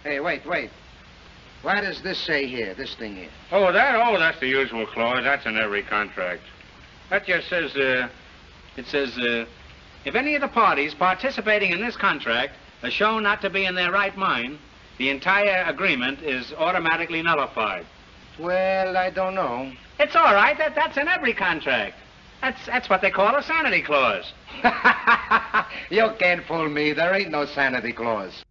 Hey, wait. What does this say here, this thing here? Oh, that's the usual clause. That's in every contract. That just says, if any of the parties participating in this contract are shown not to be in their right mind, the entire agreement is automatically nullified. Well, I don't know. It's all right. That's in every contract. That's what they call a sanity clause. You can't fool me. There ain't no sanity clause.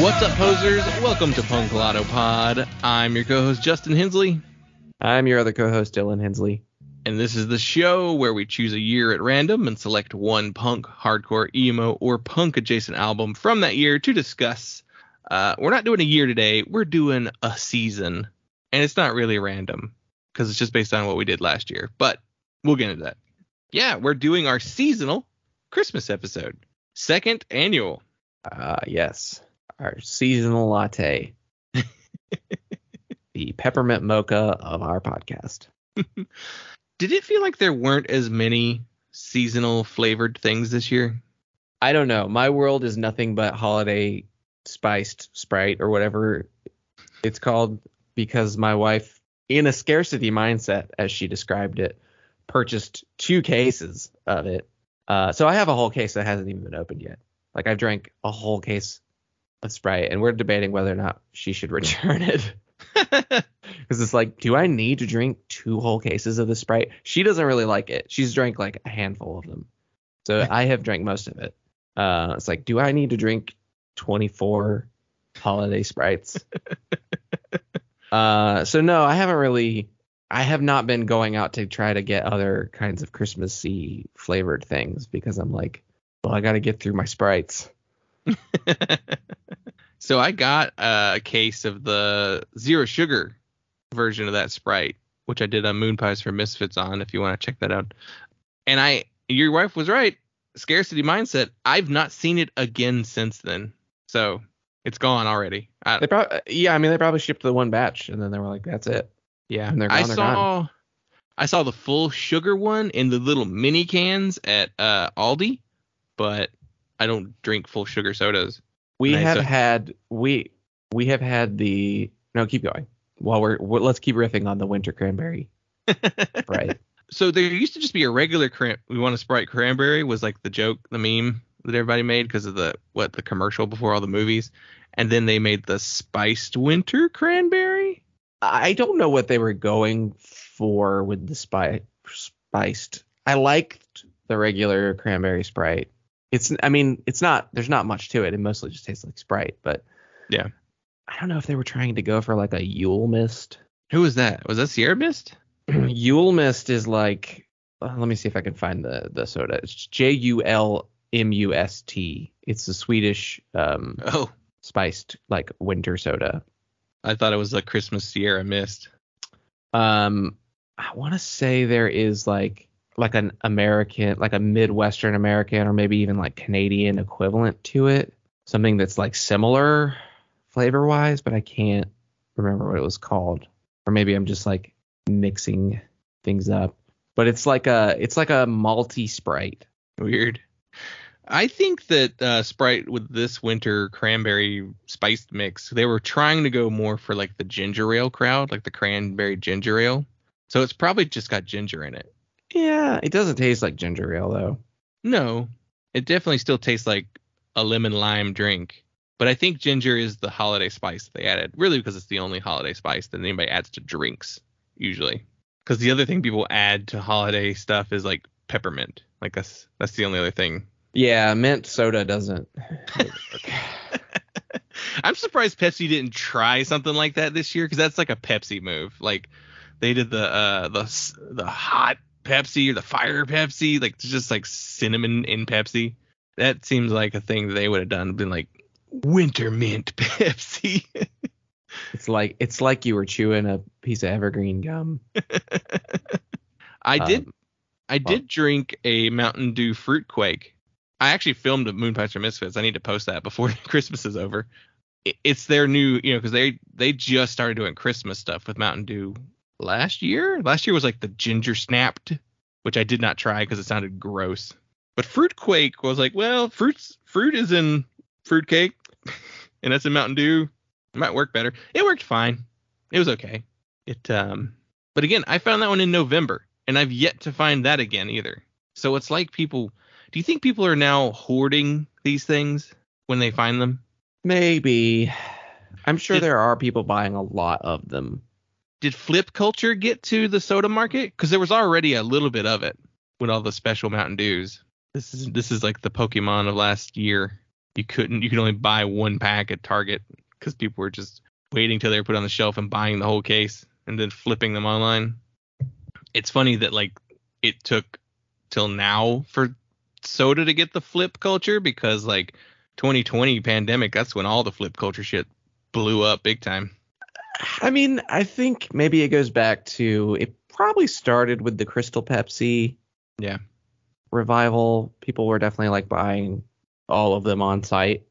What's up, posers? Welcome to Punklottopod. I'm your co-host, Justin Hensley. I'm your other co-host, Dylan Hensley. And this is the show where we choose a year at random and select one punk, hardcore, emo, or punk-adjacent album from that year to discuss. We're not doing a year today. We're doing a season. And it's not really random because it's just based on what we did last year. But we'll get into that. Yeah, we're doing our seasonal Christmas episode. Second annual. Yes. Our seasonal latte. The peppermint mocha of our podcast. Did it feel like there weren't as many seasonal flavored things this year? I don't know. My world is nothing but holiday spiced Sprite or whatever it's called, because my wife, in a scarcity mindset, as she described it, purchased 2 cases of it. So I have a whole case that hasn't even been opened yet. Like, I've drank a whole case of Sprite, and we're debating whether or not she should return it. Because it's like, do I need to drink 2 whole cases of the Sprite? She doesn't really like it. She's drank like a handful of them. So I have drank most of it. It's like, do I need to drink 24 holiday Sprites? So no, I have not been going out to try to get other kinds of Christmassy flavored things, because I'm like, well, I got to get through my Sprites. So I got a case of the zero sugar version of that Sprite, which I did on Moon Pies for Misfits on, if you want to check that out. And your wife was right. Scarcity mindset. I've not seen it again since then. So it's gone already. They probably shipped the one batch and then they were like, that's it. Yeah. And they're gone, I saw the full sugar one in the little mini cans at Aldi, but I don't drink full sugar sodas. We have had the no, keep going. Let's keep riffing on the winter cranberry. Right. So there used to just be a regular we want a Sprite cranberry was like the joke, the meme that everybody made because of the commercial before all the movies. And then they made the spiced winter cranberry. I don't know what they were going for with the spiced. I liked the regular cranberry Sprite. There's not much to it. It mostly just tastes like Sprite, but yeah. I don't know if they were trying to go for like a Yule Mist. Who was that? Was that Sierra Mist? Yule Mist is like, let me see if I can find the soda. It's JULMUST. It's the Swedish spiced like winter soda. I thought it was a Christmas Sierra Mist. I want to say there is like an American, like a Midwestern American, or maybe even like Canadian equivalent to it. Something that's like similar flavor wise, but I can't remember what it was called. Or maybe I'm just like mixing things up. But it's like a malty Sprite. Weird. I think that Sprite with this winter cranberry spiced mix, they were trying to go more for like the ginger ale crowd, like the cranberry ginger ale. So it's probably just got ginger in it. Yeah, it doesn't taste like ginger ale, though. No, it definitely still tastes like a lemon lime drink. But I think ginger is the holiday spice they added, really because it's the only holiday spice that anybody adds to drinks, usually. Because the other thing people add to holiday stuff is like peppermint. Like that's the only other thing. Yeah, mint soda doesn't work. I'm surprised Pepsi didn't try something like that this year, because that's like a Pepsi move. Like they did the hot Pepsi or the fire Pepsi, like just like cinnamon in Pepsi. That seems like a thing that they would have done, been like winter mint Pepsi. It's like you were chewing a piece of evergreen gum. I did drink a Mountain Dew fruit quake. I actually filmed a Moon Patcher Misfits. I need to post that before Christmas is over. It's their new, because they just started doing Christmas stuff with Mountain Dew last year. Last year was like the ginger snapped, which I did not try because it sounded gross. But fruit quake was like, well, fruit is in fruit cake, and that's in Mountain Dew. It might work better. It worked fine. It was okay. But again, I found that one in November, and I've yet to find that again either. So it's like people. Do you think people are now hoarding these things when they find them? Maybe. I'm sure there are people buying a lot of them. Did flip culture get to the soda market? Because there was already a little bit of it with all the special Mountain Dews. This is like the Pokemon of last year. You could only buy one pack at Target because people were just waiting till they were put on the shelf and buying the whole case and then flipping them online. It's funny that like it took till now for soda to get the flip culture, because like 2020 pandemic, that's when all the flip culture shit blew up big time. I mean, I think maybe it goes back to, it probably started with the Crystal Pepsi revival. People were definitely like buying all of them on site.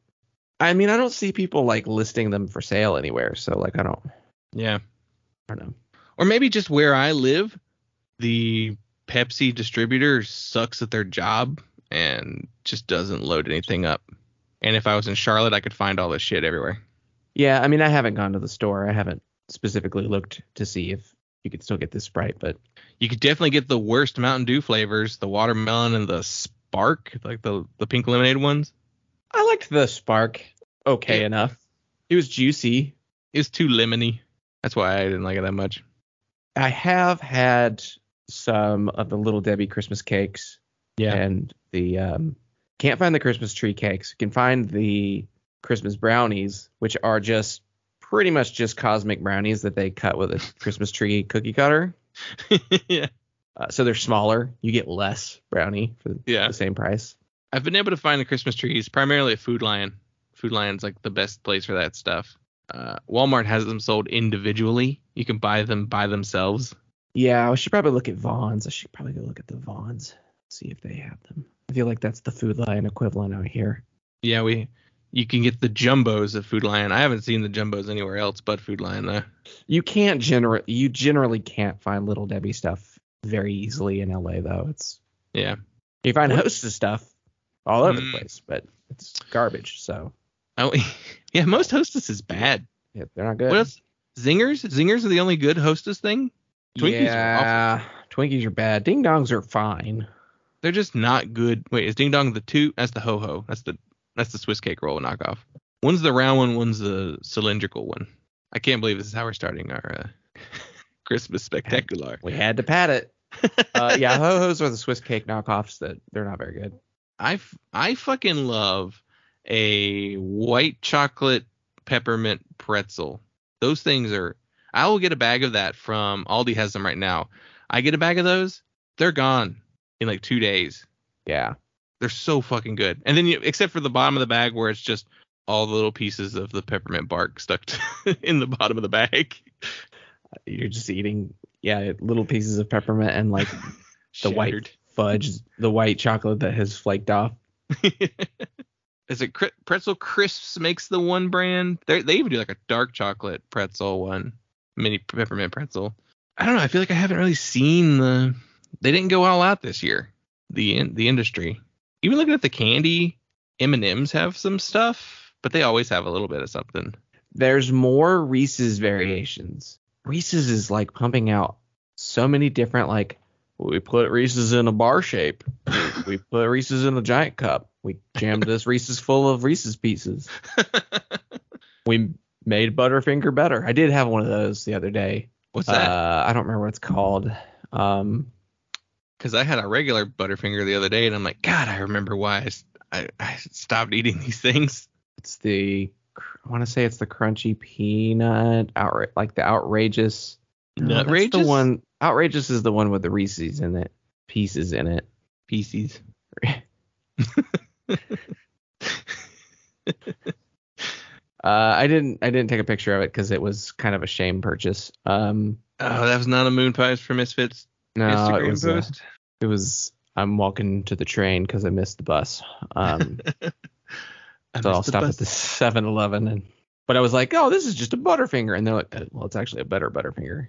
I mean, I don't see people like listing them for sale anywhere, so like I don't know. Or maybe just where I live, the Pepsi distributor sucks at their job and just doesn't load anything up. And if I was in Charlotte, I could find all this shit everywhere. Yeah, I mean, I haven't gone to the store. I haven't specifically looked to see if you could still get this Sprite, but you could definitely get the worst Mountain Dew flavors, the watermelon and the Spark, like the pink lemonade ones. I liked the Spark enough. It was juicy. It was too lemony. That's why I didn't like it that much. I have had some of the Little Debbie Christmas cakes. Yeah. And the can't find the Christmas tree cakes. You can find the Christmas brownies, which are just pretty much just cosmic brownies that they cut with a Christmas tree cookie cutter. Yeah. So they're smaller. You get less brownie for the same price. I've been able to find the Christmas trees primarily at Food Lion. Food Lion's like the best place for that stuff. Walmart has them sold individually. You can buy them by themselves. Yeah, I should probably look at Vaughn's. I should probably go look at the Vaughn's, see if they have them. I feel like that's the Food Lion equivalent out here. Yeah, you can get the jumbos at Food Lion. I haven't seen the jumbos anywhere else but Food Lion though. You generally can't find Little Debbie stuff very easily in LA though. You find Hostess stuff all over the place, but it's garbage. So most Hostess is bad. Yeah, they're not good. What else? Zingers are the only good Hostess thing. Twinkies are awful. Twinkies are bad. Ding Dongs are fine. They're just not good. Wait, is Ding Dong the two? That's the Ho-Ho. That's the Swiss cake roll knockoff. One's the round one, one's the cylindrical one. I can't believe this is how we're starting our Christmas spectacular. We had to pad it. Ho-Hos are the Swiss cake knockoffs that they're not very good. I fucking love a white chocolate peppermint pretzel. Those things are. I will get a bag of that from Aldi. Has them right now. I get a bag of those. They're gone in like 2 days. Yeah. They're so fucking good. And then except for the bottom of the bag where it's just all the little pieces of the peppermint bark stuck in the bottom of the bag. You're just eating, little pieces of peppermint and like the white fudge, the white chocolate that has flaked off. Is it Pretzel Crisps makes the one brand? They even do like a dark chocolate pretzel one, mini peppermint pretzel. I don't know. I feel like I haven't really seen they didn't go all out this year. The industry. Even looking at the candy, M&M's have some stuff, but they always have a little bit of something. There's more Reese's variations. Reese's is like pumping out so many different, like, we put Reese's in a bar shape. We put Reese's in a giant cup. We jammed this Reese's full of Reese's pieces. We made Butterfinger better. I did have one of those the other day. What's that? I don't remember what it's called. Because I had a regular Butterfinger the other day, and I'm like, God, I remember why I stopped eating these things. It's the I want to say it's the crunchy peanut, like the outrageous. No, that's Nutrageous? the one. Outrageous is the one with the Reese's in it, pieces in it. Pieces. I didn't take a picture of it because it was kind of a shame purchase. Oh, that was not a Moon Pies for Misfits No, Instagram post? It was. I'm walking to the train because I missed the bus. So I'll stop at the 7-Eleven but I was like, oh, this is just a Butterfinger, and they're like, well, it's actually a better Butterfinger.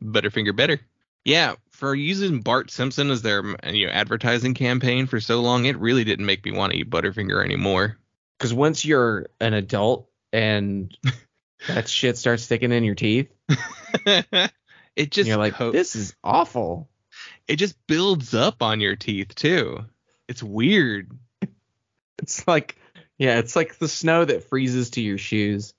Butterfinger better. Yeah, for using Bart Simpson as their advertising campaign for so long, it really didn't make me want to eat Butterfinger anymore. Because once you're an adult and that shit starts sticking in your teeth, It just you're like, this is awful. It just builds up on your teeth too. It's weird. It's like, yeah, it's like the snow that freezes to your shoes.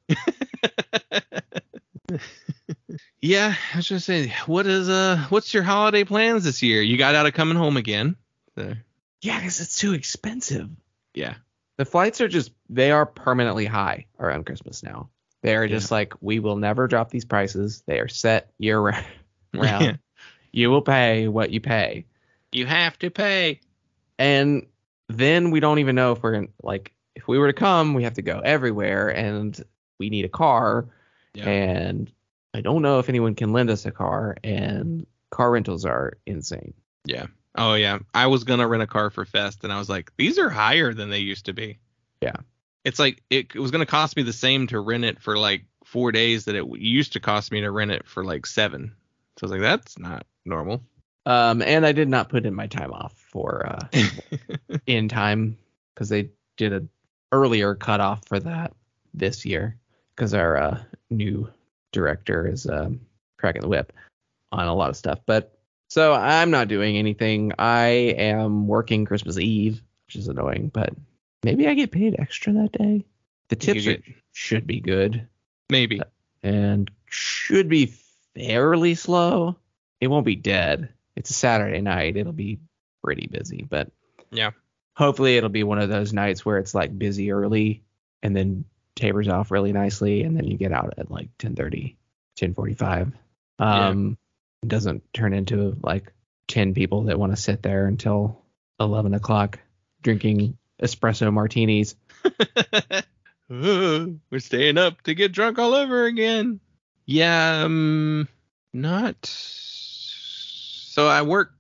Yeah, I was just saying, what's your holiday plans this year? You got out of coming home again. So. Yeah, because it's too expensive. Yeah. The flights they are permanently high around Christmas now. They are just like, we will never drop these prices. They are set year round. Yeah. You will pay what you pay. You have to pay. And then we don't even know if we're going to, like, if we were to come, we have to go everywhere and we need a car. Yeah. And I don't know if anyone can lend us a car, and car rentals are insane. Yeah. Oh, yeah. I was going to rent a car for Fest, and I was like, these are higher than they used to be. Yeah. It's like it was going to cost me the same to rent it for like 4 days that it used to cost me to rent it for like 7. So I was like, that's not normal. And I did not put in my time off for in time because they did an earlier cutoff for that this year because our new director is cracking the whip on a lot of stuff. But so I'm not doing anything. I am working Christmas Eve, which is annoying, but maybe I get paid extra that day. The tips should be good. Maybe. And should be fairly slow. It won't be dead. It's a Saturday night. It'll be pretty busy, but yeah. Hopefully it'll be one of those nights where it's like busy early and then tapers off really nicely, and then you get out at like 10:30, 10:45. It doesn't turn into like 10 people that want to sit there until 11 o'clock drinking espresso martinis. We're staying up to get drunk all over again. Yeah, not. So I work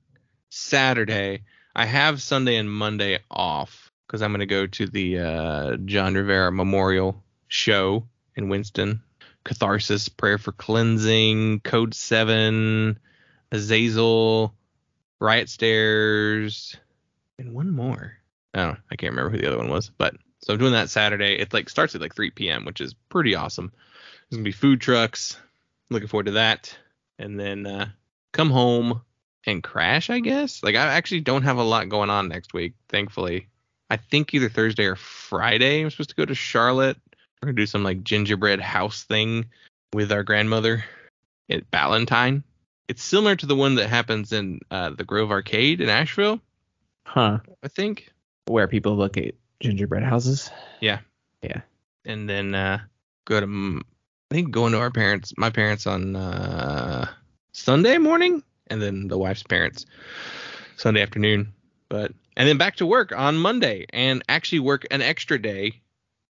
Saturday. I have Sunday and Monday off because I'm going to go to the John Rivera Memorial Show in Winston. Catharsis, Prayer for Cleansing, Code 7, Azazel, Riot Stairs, and one more. Oh, I can't remember who the other one was. But so I'm doing that Saturday. It like starts at like 3 p.m., which is pretty awesome. There's going to be food trucks. Looking forward to that. And then come home and crash, I guess. Like, I actually don't have a lot going on next week, thankfully. I think either Thursday or Friday I'm supposed to go to Charlotte. We're going to do some, like, gingerbread house thing with our grandmother at Ballantine. It's similar to the one that happens in the Grove Arcade in Asheville. Huh. I think. Where people look at gingerbread houses. Yeah. Yeah. And then go to, I think, going to my parents on Sunday morning. And then the wife's parents Sunday afternoon. And then back to work on Monday, and actually work an extra day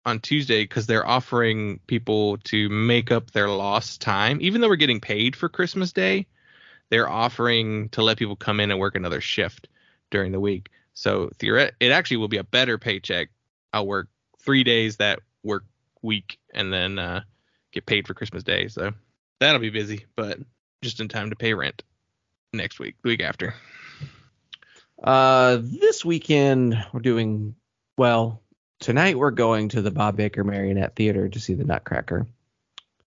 on Tuesday because they're offering people to make up their lost time. Even though we're getting paid for Christmas Day, they're offering to let people come in and work another shift during the week. So it actually will be a better paycheck. I'll work 3 days that work week and then get paid for Christmas Day. So that'll be busy, but just in time to pay rent next week, the week after. This weekend we're doing tonight we're going to the Bob Baker Marionette Theater to see the Nutcracker.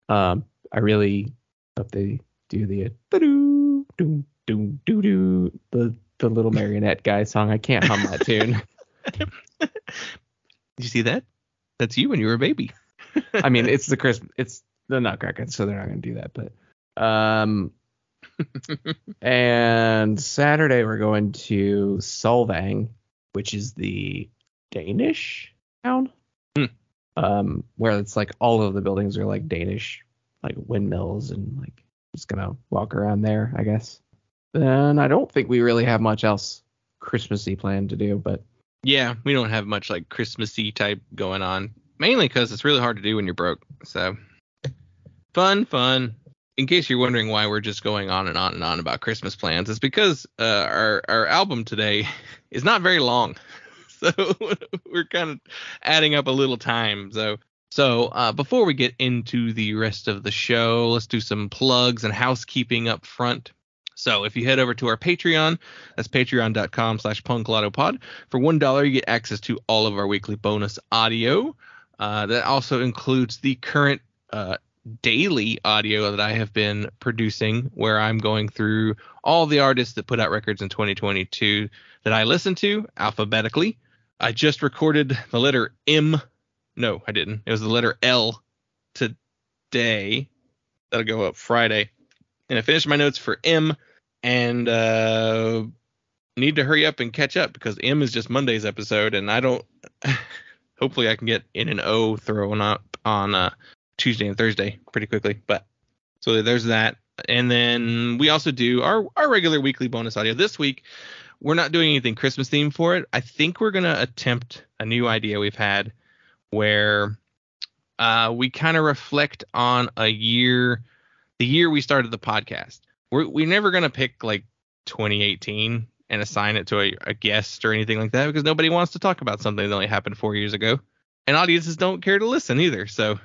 I really hope they do the the little marionette guy song. I can't hum that tune. Did you see that? That's you when you were a baby. I mean, it's the Nutcracker, so they're not going to do that. But and Saturday we're going to Solvang, which is the Danish town. where it's like all of the buildings are like Danish, like windmills, and like just gonna walk around there, I guess. Then I don't think we really have much else Christmassy planned to do, but Yeah, we don't have much like Christmassy type going on, mainly because it's really hard to do when you're broke. So fun. In case you're wondering why we're just going on and on and on about Christmas plans, it's because our album today is not very long. So we're kind of adding up a little time. So before we get into the rest of the show, let's do some plugs and housekeeping up front. So if you head over to our Patreon, that's patreon.com/punklottopod. For $1, you get access to all of our weekly bonus audio. That also includes the current daily audio that I have been producing, where I'm going through all the artists that put out records in 2022 that I listen to alphabetically. I just recorded the letter M. No, I didn't. It was the letter L today. That'll go up Friday. And I finished my notes for M, and need to hurry up and catch up because M is just Monday's episode, and I don't. Hopefully, I can get in an O thrown up on Tuesday and Thursday pretty quickly. But so there's that. And then we also do our regular weekly bonus audio. This week, we're not doing anything Christmas themed for it. I think we're going to attempt a new idea we've had where we kind of reflect on the year we started the podcast. We're never going to pick like 2018 and assign it to a guest or anything like that because nobody wants to talk about something that only happened 4 years ago. And audiences don't care to listen either. So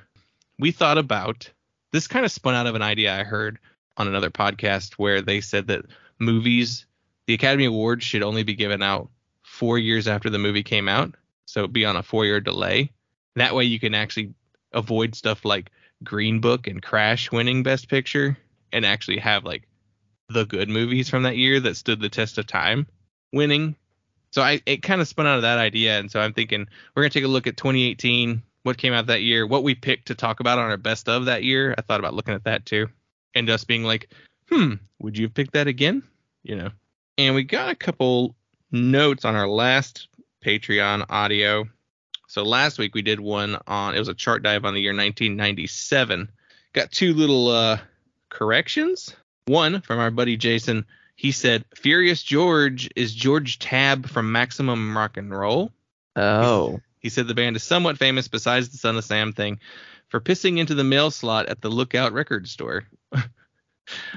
we thought about this, kind of spun out of an idea I heard on another podcast where they said that movies, the Academy Awards should only be given out 4 years after the movie came out. So it'd be on a 4-year delay. That way you can actually avoid stuff like Green Book and Crash winning Best Picture and actually have like the good movies from that year that stood the test of time winning. So it kind of spun out of that idea. And so I'm thinking we're going to take a look at 2018, what came out that year, what we picked to talk about on our best of that year. I thought about looking at that too. And just being like, would you have picked that again? You know, and we got a couple notes on our last Patreon audio. So last week we did one it was a chart dive on the year 1997. Got two little corrections. One from our buddy Jason. He said Furious George is George Tabb from Maximum Rock and Roll. Oh. He said the band is somewhat famous, besides the Son of Sam thing, for pissing into the mail slot at the Lookout record store.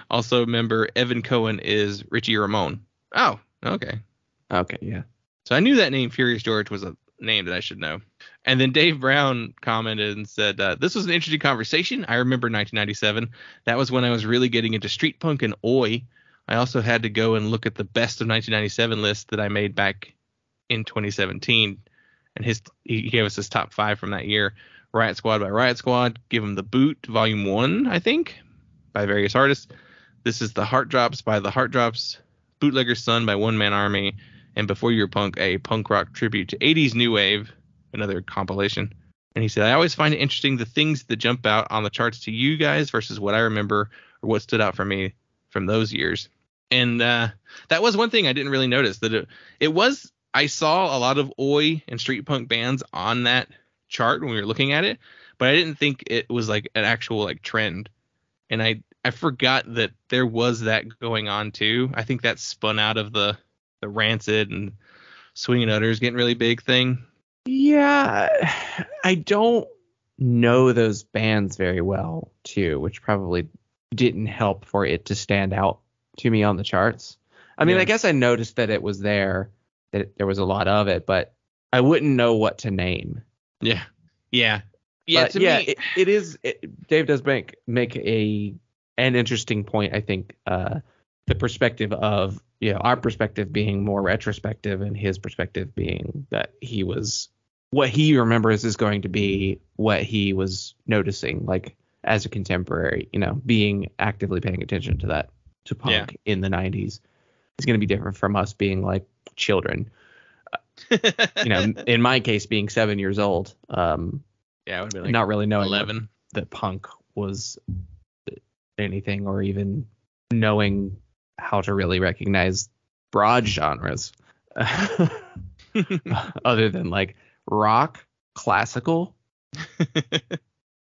Also, member Evan Cohen is Richie Ramone. Oh, okay. Okay, yeah. So I knew that name Furious George was a name that I should know. And then Dave Brown commented and said, this was an interesting conversation. I remember 1997. That was when I was really getting into street punk and oi. I also had to go and look at the best of 1997 list that I made back in 2017. And he gave us his top 5 from that year. Riot Squad by Riot Squad. Give Him the Boot, Volume 1, I think, by various artists. This is the Heart Drops by the Heart Drops. Bootlegger's Son by One Man Army. And Before You're Punk, a punk rock tribute to 80s New Wave, another compilation. And he said, I always find it interesting the things that jump out on the charts to you guys versus what I remember or what stood out for me from those years. And that was one thing I didn't really notice, that it was, I saw a lot of oi and street punk bands on that chart when we were looking at it, but I didn't think it was like an actual like trend. And I forgot that there was that going on too. I think that spun out of the Rancid and Swingin' Utters getting really big thing. Yeah, I don't know those bands very well too, which probably didn't help for it to stand out to me on the charts. I mean, I guess I noticed that it was there, that there was a lot of it, but I wouldn't know what to name. Yeah. But to me, it is. Dave does make an interesting point. I think the perspective of, our perspective being more retrospective and his perspective being that he was, what he remembers is going to be what he was noticing, like as a contemporary, being actively paying attention to that, to punk in the 90s. Is going to be different from us being like children. In my case, being 7 years old. I would be like not really knowing 11 that punk was anything, or even knowing how to really recognize broad genres other than like rock, classical,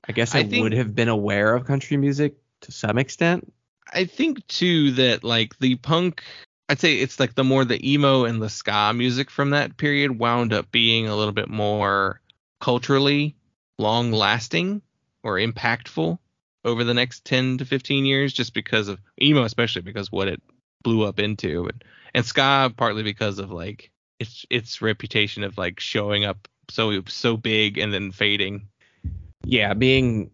I guess I would have been aware of country music to some extent. I think too that like the punk, I'd say it's like the emo and the ska music from that period wound up being a little bit more culturally long lasting or impactful over the next 10 to 15 years, just because of emo, especially because what it blew up into, and ska partly because of like its reputation of like showing up so big and then fading. Yeah, being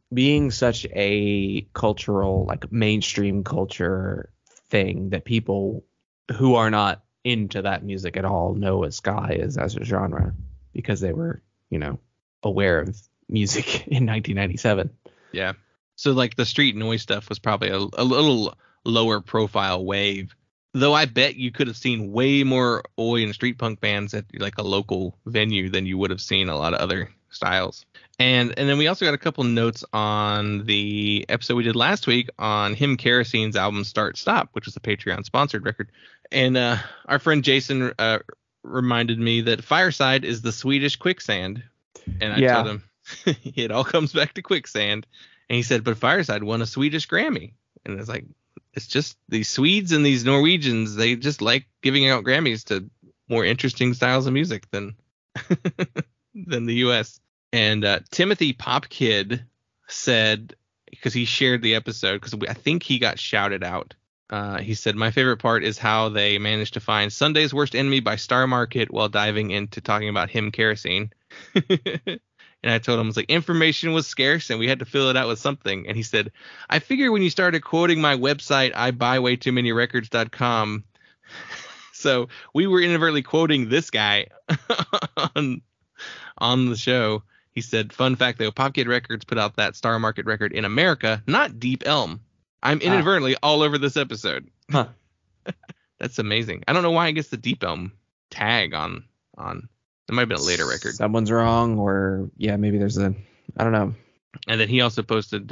such a cultural, like mainstream culture thing that people who are not into that music at all know what ska is as a genre because they were, aware of music in 1997. Yeah. So like the street noise stuff was probably a little lower profile wave, though I bet you could have seen way more oi and street punk bands at like a local venue than you would have seen a lot of other styles. And then we also got a couple notes on the episode we did last week on Him Kerosene's album Start Stop, which was a Patreon sponsored record. And our friend Jason reminded me that Fireside is the Swedish Quicksand. And I told him it all comes back to quicksand. And he said, but Fireside won a Swedish Grammy. And it's like, it's just these Swedes and these Norwegians, they just like giving out Grammys to more interesting styles of music than than the U.S. And Timothy Popkid said, because he shared the episode, because I think he got shouted out. He said, my favorite part is how they managed to find Sunday's Worst Enemy by Star Market while diving into talking about Him Kerosene. And I told him, I was like, information was scarce and we had to fill it out with something. And he said, I figure when you started quoting my website, ibuyWayTooManyRecords.com. So we were inadvertently quoting this guy on the show. He said, fun fact, though, Popkid Records put out that Star Market record in America, not Deep Elm. I'm inadvertently all over this episode. Huh. That's amazing. I don't know why it gets the Deep Elm tag on. It might have been a later record. Someone's wrong, or maybe there's I don't know. And then he also posted,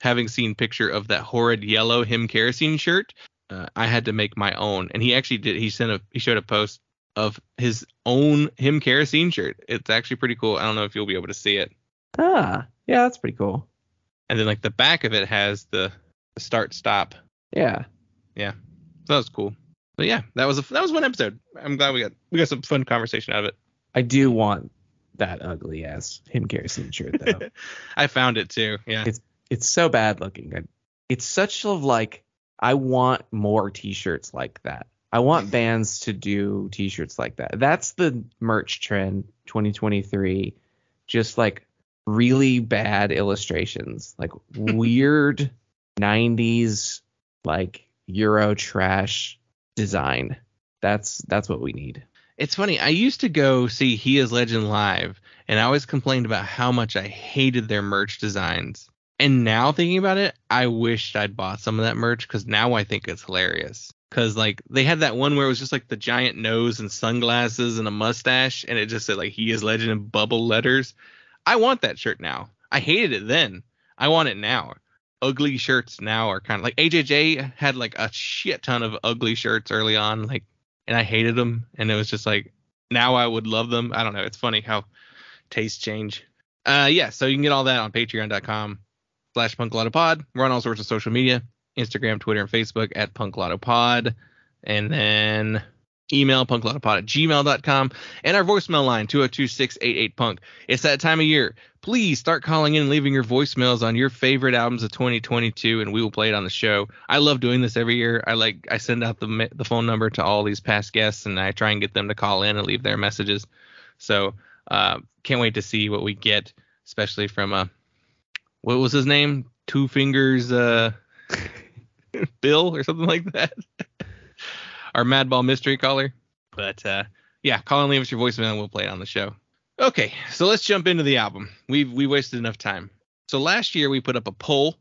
having seen picture of that horrid yellow Him Kerosene shirt, I had to make my own. And he actually did. He showed a post of his own Him Kerosene shirt. It's actually pretty cool. I don't know if you'll be able to see it. Yeah, that's pretty cool. And then like the back of it has the start stop. Yeah. So that was cool. But yeah, that was one episode. I'm glad we got some fun conversation out of it. I do want that ugly ass Him Kerosene shirt though. I found it too. Yeah. It's so bad looking. It's such like I want more t-shirts like that. I want bands to do t-shirts like that. That's the merch trend 2023. Just like really bad illustrations, like weird 90s like Euro trash design. That's what we need. It's funny. I used to go see He Is Legend live, and I always complained about how much I hated their merch designs. And now thinking about it, I wished I'd bought some of that merch, because now I think it's hilarious. Because like they had that one where it was just like the giant nose and sunglasses and a mustache, and it just said like He Is Legend in bubble letters. I want that shirt now. I hated it then. I want it now. Ugly shirts now are kind of like AJJ had like a shit ton of ugly shirts early on, like, and I hated them, and it was just like now I would love them. I don't know. It's funny how tastes change. So you can get all that on patreon.com/punklottopod. We're on all sorts of social media, Instagram, Twitter, and Facebook at punklottopod, and then email punklottopod@gmail.com, and our voicemail line 202-688-punk. It's that time of year. Please start calling in and leaving your voicemails on your favorite albums of 2022, and we will play it on the show. I love doing this every year. I send out the phone number to all these past guests, and I try and get them to call in and leave their messages. So can't wait to see what we get, especially from what was his name? Two Fingers Bill or something like that. Our Madball mystery caller. But yeah, call and leave us your voicemail and we'll play it on the show. Okay, so let's jump into the album. We wasted enough time. So last year we put up a poll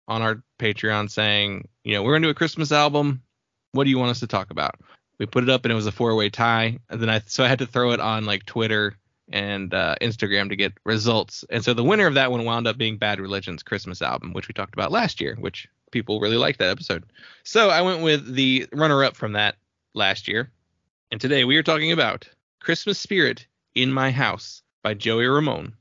on our Patreon saying, we're going to do a Christmas album. What do you want us to talk about? We put it up and it was a 4-way tie. And then I had to throw it on like Twitter and Instagram to get results. And so the winner of that one wound up being Bad Religion's Christmas album, which we talked about last year, which people really liked that episode. So I went with the runner-up from that last year. And today we are talking about Christmas Spirit in My House by Joey Ramone.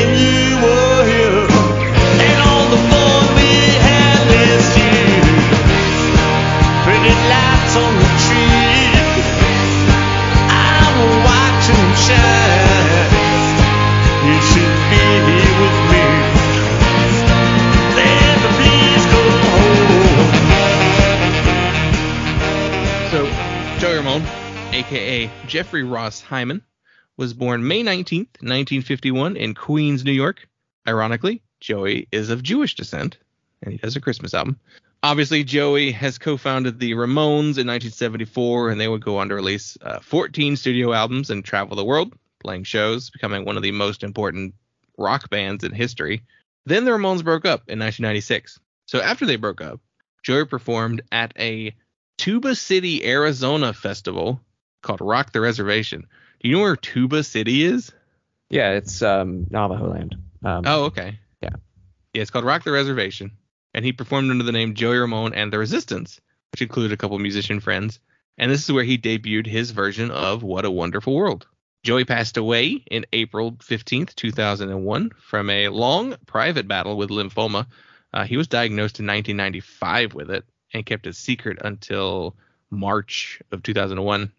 when you were here, and all the fun we had last year. Pretty lights on the tree, I'm watching them shine. You should be here with me. Then please go home. So, Joey Ramone, a.k.a. Jeffrey Ross Hyman, was born May 19th, 1951 in Queens, New York. Ironically, Joey is of Jewish descent, and he does a Christmas album. Obviously, Joey has co-founded the Ramones in 1974, and they would go on to release 14 studio albums and travel the world, playing shows, becoming one of the most important rock bands in history. Then the Ramones broke up in 1996. So after they broke up, Joey performed at a Tuba City, Arizona festival called Rock the Reservation. Do you know where Tuba City is? Yeah, it's Navajo land. Oh, okay. Yeah. Yeah, it's called Rock the Reservation. And he performed under the name Joey Ramone and the Resistance, which included a couple musician friends. And this is where he debuted his version of What a Wonderful World. Joey passed away in April 15th, 2001 from a long private battle with lymphoma. He was diagnosed in 1995 with it and kept it secret until March of 2001.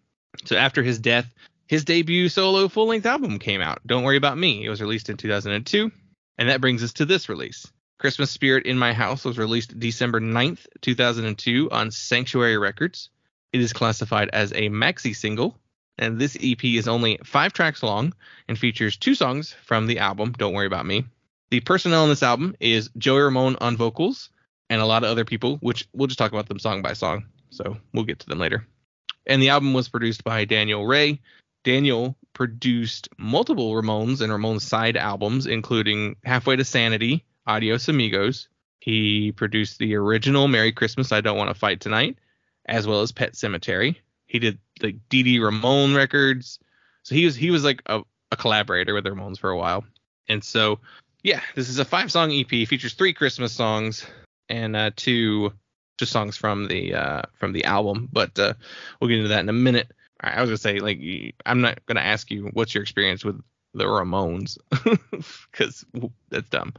So after his death, his debut solo full-length album came out, Don't Worry About Me. It was released in 2002. And that brings us to this release. Christmas Spirit in My House was released December 9th, 2002 on Sanctuary Records. It is classified as a maxi single, and this EP is only 5 tracks long and features 2 songs from the album Don't Worry About Me. The personnel on this album is Joey Ramone on vocals and a lot of other people, which we'll just talk about them song by song, so we'll get to them later. And the album was produced by Daniel Ray. Daniel produced multiple Ramones and Ramones side albums, including Halfway to Sanity, Adios Amigos. He produced the original Merry Christmas, I Don't Want to Fight Tonight, as well as Pet Sematary. He did the Dee Ramone records. So he was like a collaborator with the Ramones for a while. And so, yeah, this is a 5-song EP. Features 3 Christmas songs and 2 just songs from the album. But we'll get into that in a minute. All right, I was gonna say, like, I'm not gonna ask you what's your experience with the Ramones because that's dumb.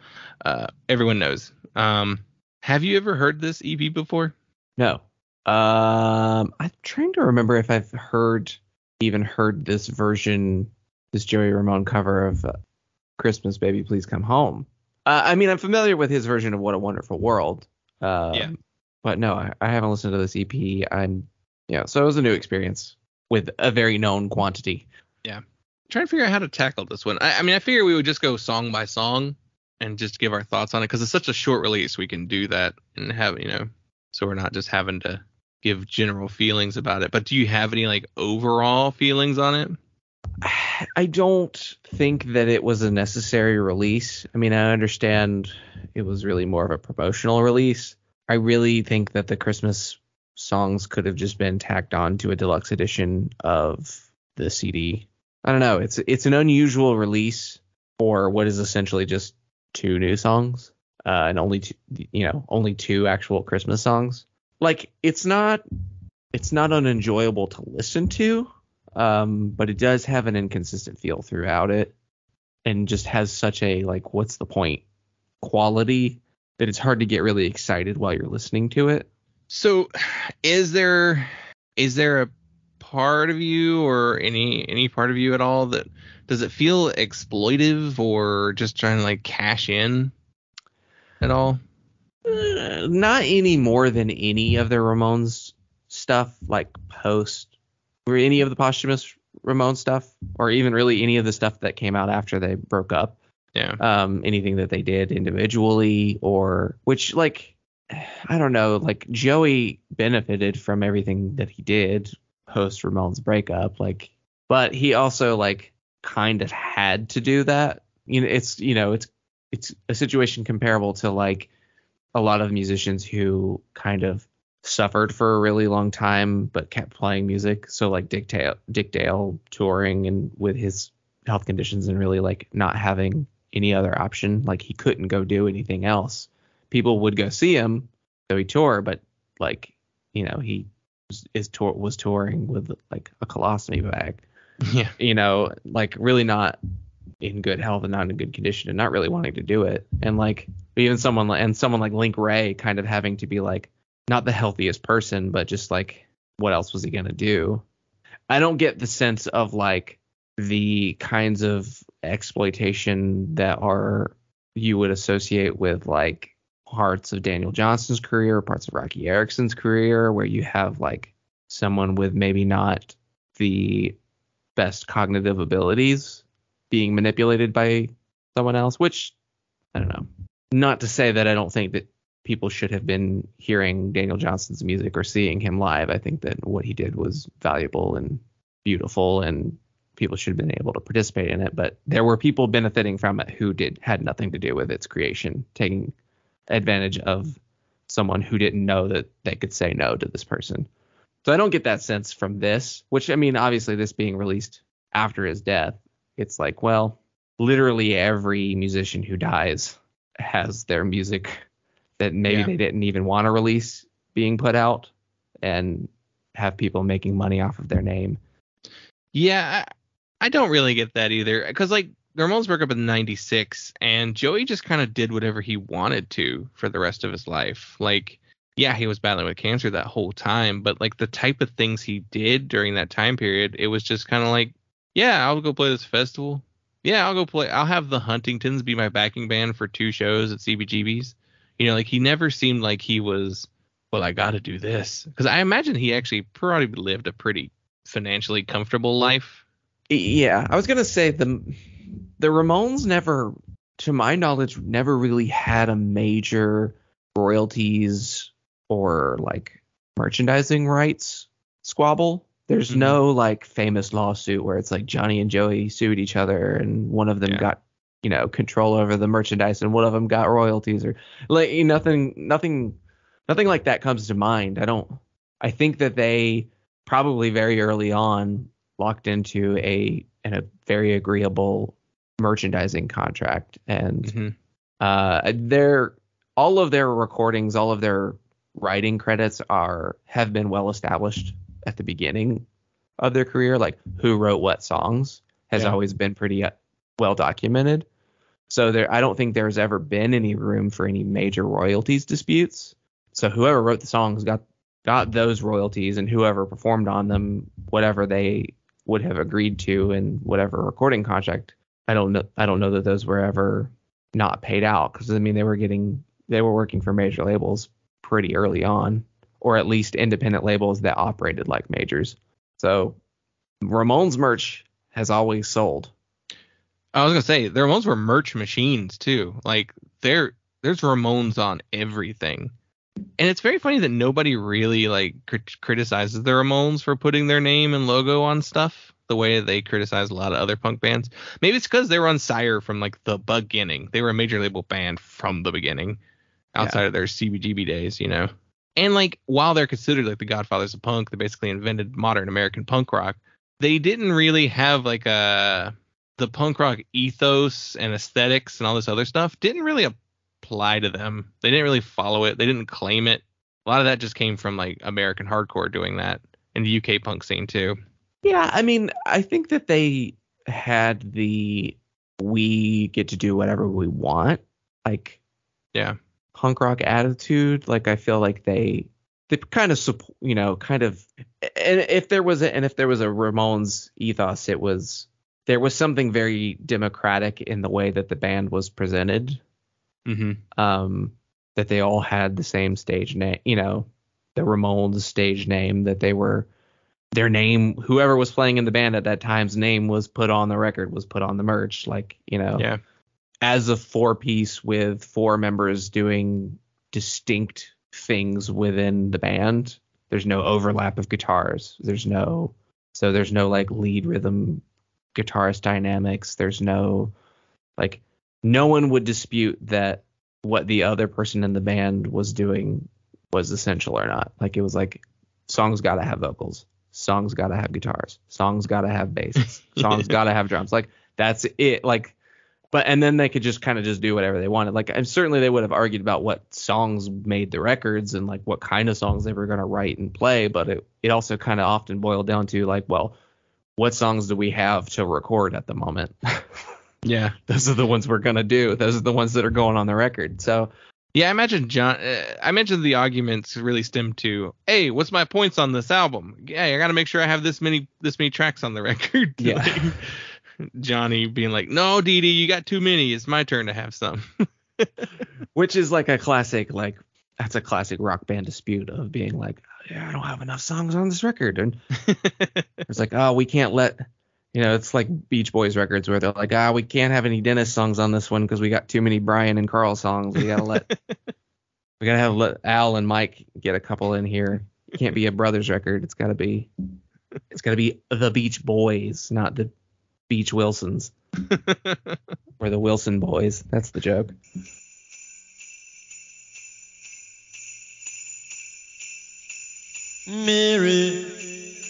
Everyone knows. Have you ever heard this EP before? No. I'm trying to remember if I've even heard this version, this Joey Ramone cover of Christmas Baby Please Come Home. I mean, I'm familiar with his version of What a Wonderful World. Yeah. But no, I haven't listened to this EP. So it was a new experience with a very known quantity. Yeah. Trying to figure out how to tackle this one. I mean, I figure we would just go song by song and just give our thoughts on it because it's such a short release. We can do that and have, so we're not just having to give general feelings about it. But do you have any like overall feelings on it? I don't think that it was a necessary release. I mean, I understand it was really more of a promotional release. I really think that the Christmas songs could have just been tacked on to a deluxe edition of the CD. I don't know. It's an unusual release for what is essentially just 2 new songs, and only 2 actual Christmas songs. Like, it's not unenjoyable to listen to, but it does have an inconsistent feel throughout it, and just has such a like, what's the point quality that it's hard to get really excited while you're listening to it. So, is there a part of you or any part of you at all that does it feel exploitive or just trying to like cash in at all? Not any more than any of the Ramones stuff, like post or any of the posthumous Ramones stuff, or even really any of the stuff that came out after they broke up. Yeah. Anything that they did individually, or which, like, I don't know, like Joey benefited from everything that he did post Ramones breakup, like, but he also like kind of had to do that. It's a situation comparable to like a lot of musicians who kind of suffered for a really long time but kept playing music. So like Dick Dale touring and with his health conditions and really like not having any other option, like he couldn't go do anything else. People would go see him, so he tour, but like, he was touring with like a colostomy bag. Yeah. Like really not in good health and not in good condition and not really wanting to do it. And like even someone like Link Ray kind of having to be like not the healthiest person, but just like what else was he going to do? I don't get the sense of like the kinds of exploitation that you would associate with like parts of Daniel Johnston's career, parts of Rocky Erickson's career, where you have like someone with maybe not the best cognitive abilities being manipulated by someone else, which I don't know. Not to say that I don't think that people should have been hearing Daniel Johnston's music or seeing him live. I think that what he did was valuable and beautiful, and people should have been able to participate in it. But there were people benefiting from it who had nothing to do with its creation, taking advantage of someone who didn't know that they could say no to this person. So I don't get that sense from this, which, I mean, obviously this being released after his death, it's like, well, literally every musician who dies has their music that maybe they didn't even want to release being put out and have people making money off of their name. Yeah, I don't really get that either, because like the Ramones broke up in '96 and Joey just kind of did whatever he wanted to for the rest of his life. Like, yeah, he was battling with cancer that whole time, but like the type of things he did during that time period, it was just kind of like, yeah, I'll go play this festival. Yeah, I'll go play. I'll have the Huntingtons be my backing band for 2 shows at CBGB's. You know, like he never seemed like he was, well, I got to do this. Because I imagine he actually probably lived a pretty financially comfortable life. Yeah, I was going to say the Ramones never, to my knowledge, never really had a major royalties or like merchandising rights squabble. There's no like famous lawsuit where it's like Johnny and Joey sued each other and one of them got, you know, control over the merchandise and one of them got royalties, or like nothing like that comes to mind. I think that they probably very early on locked into a very agreeable merchandising contract, and all of their recordings, all of their writing credits have been well established at the beginning of their career. Like who wrote what songs has always been pretty well documented. So I don't think there's ever been any room for any major royalties disputes. So whoever wrote the songs got those royalties, and whoever performed on them, whatever they would have agreed to in whatever recording contract, I don't know that those were ever not paid out, because I mean they were working for major labels pretty early on, or at least independent labels that operated like majors. So Ramones merch has always sold. I was gonna say the Ramones were merch machines too. Like there's Ramones on everything, and it's very funny that nobody really like criticizes the Ramones for putting their name and logo on stuff the way they criticize a lot of other punk bands. Maybe it's because they were on Sire from like the beginning. They were a major label band from the beginning, outside of their CBGB days, you know. And like while they're considered like the godfathers of punk, they basically invented modern American punk rock. They didn't really have like the punk rock ethos and aesthetics and all this other stuff didn't really apply to them. They didn't really follow it. They didn't claim it. A lot of that just came from like American hardcore doing that, and the UK punk scene too. Yeah, I mean, I think that they had we get to do whatever we want, like, punk rock attitude. Like, I feel like they kind of, you know, kind of, and if there was a Ramones ethos, there was something very democratic in the way that the band was presented. That they all had the same stage name, you know, the Ramones stage name, that their name, whoever was playing in the band at that time's name was put on the record, was put on the merch, like, you know, as a 4-piece with 4 members doing distinct things within the band. There's no overlap of guitars. There's no like lead rhythm guitarist dynamics. There's no, like, no one would dispute that what the other person in the band was doing was essential or not. Like, it was like, songs gotta have vocals, songs gotta have guitars, songs gotta have bass, songs gotta have drums. Like, that's it. Like, but, and then they could just kind of just do whatever they wanted. Like, and certainly they would have argued about what songs made the records and like what kind of songs they were going to write and play. But it also kind of often boiled down to like, well, what songs do we have to record at the moment? Yeah. Those are the ones we're going to do. Those are the ones that are going on the record. So, Yeah, I imagine I mentioned the arguments really stem to, hey, what's my points on this album? Hey, I got to make sure I have this many tracks on the record. Yeah. Like, Johnny being like, no, Dee Dee, you got too many. It's my turn to have some. which is like a classic, like, that's a classic rock band dispute of being like, yeah, I don't have enough songs on this record. And it's like, oh, we can't let, it's like Beach Boys records where they're like, we can't have any Dennis songs on this one because we got too many Brian and Carl songs. We gotta let Al and Mike get a couple in here. It can't be a brothers record. It's gotta be the Beach Boys, not the Beach Wilsons or the Wilson Boys. That's the joke. Merry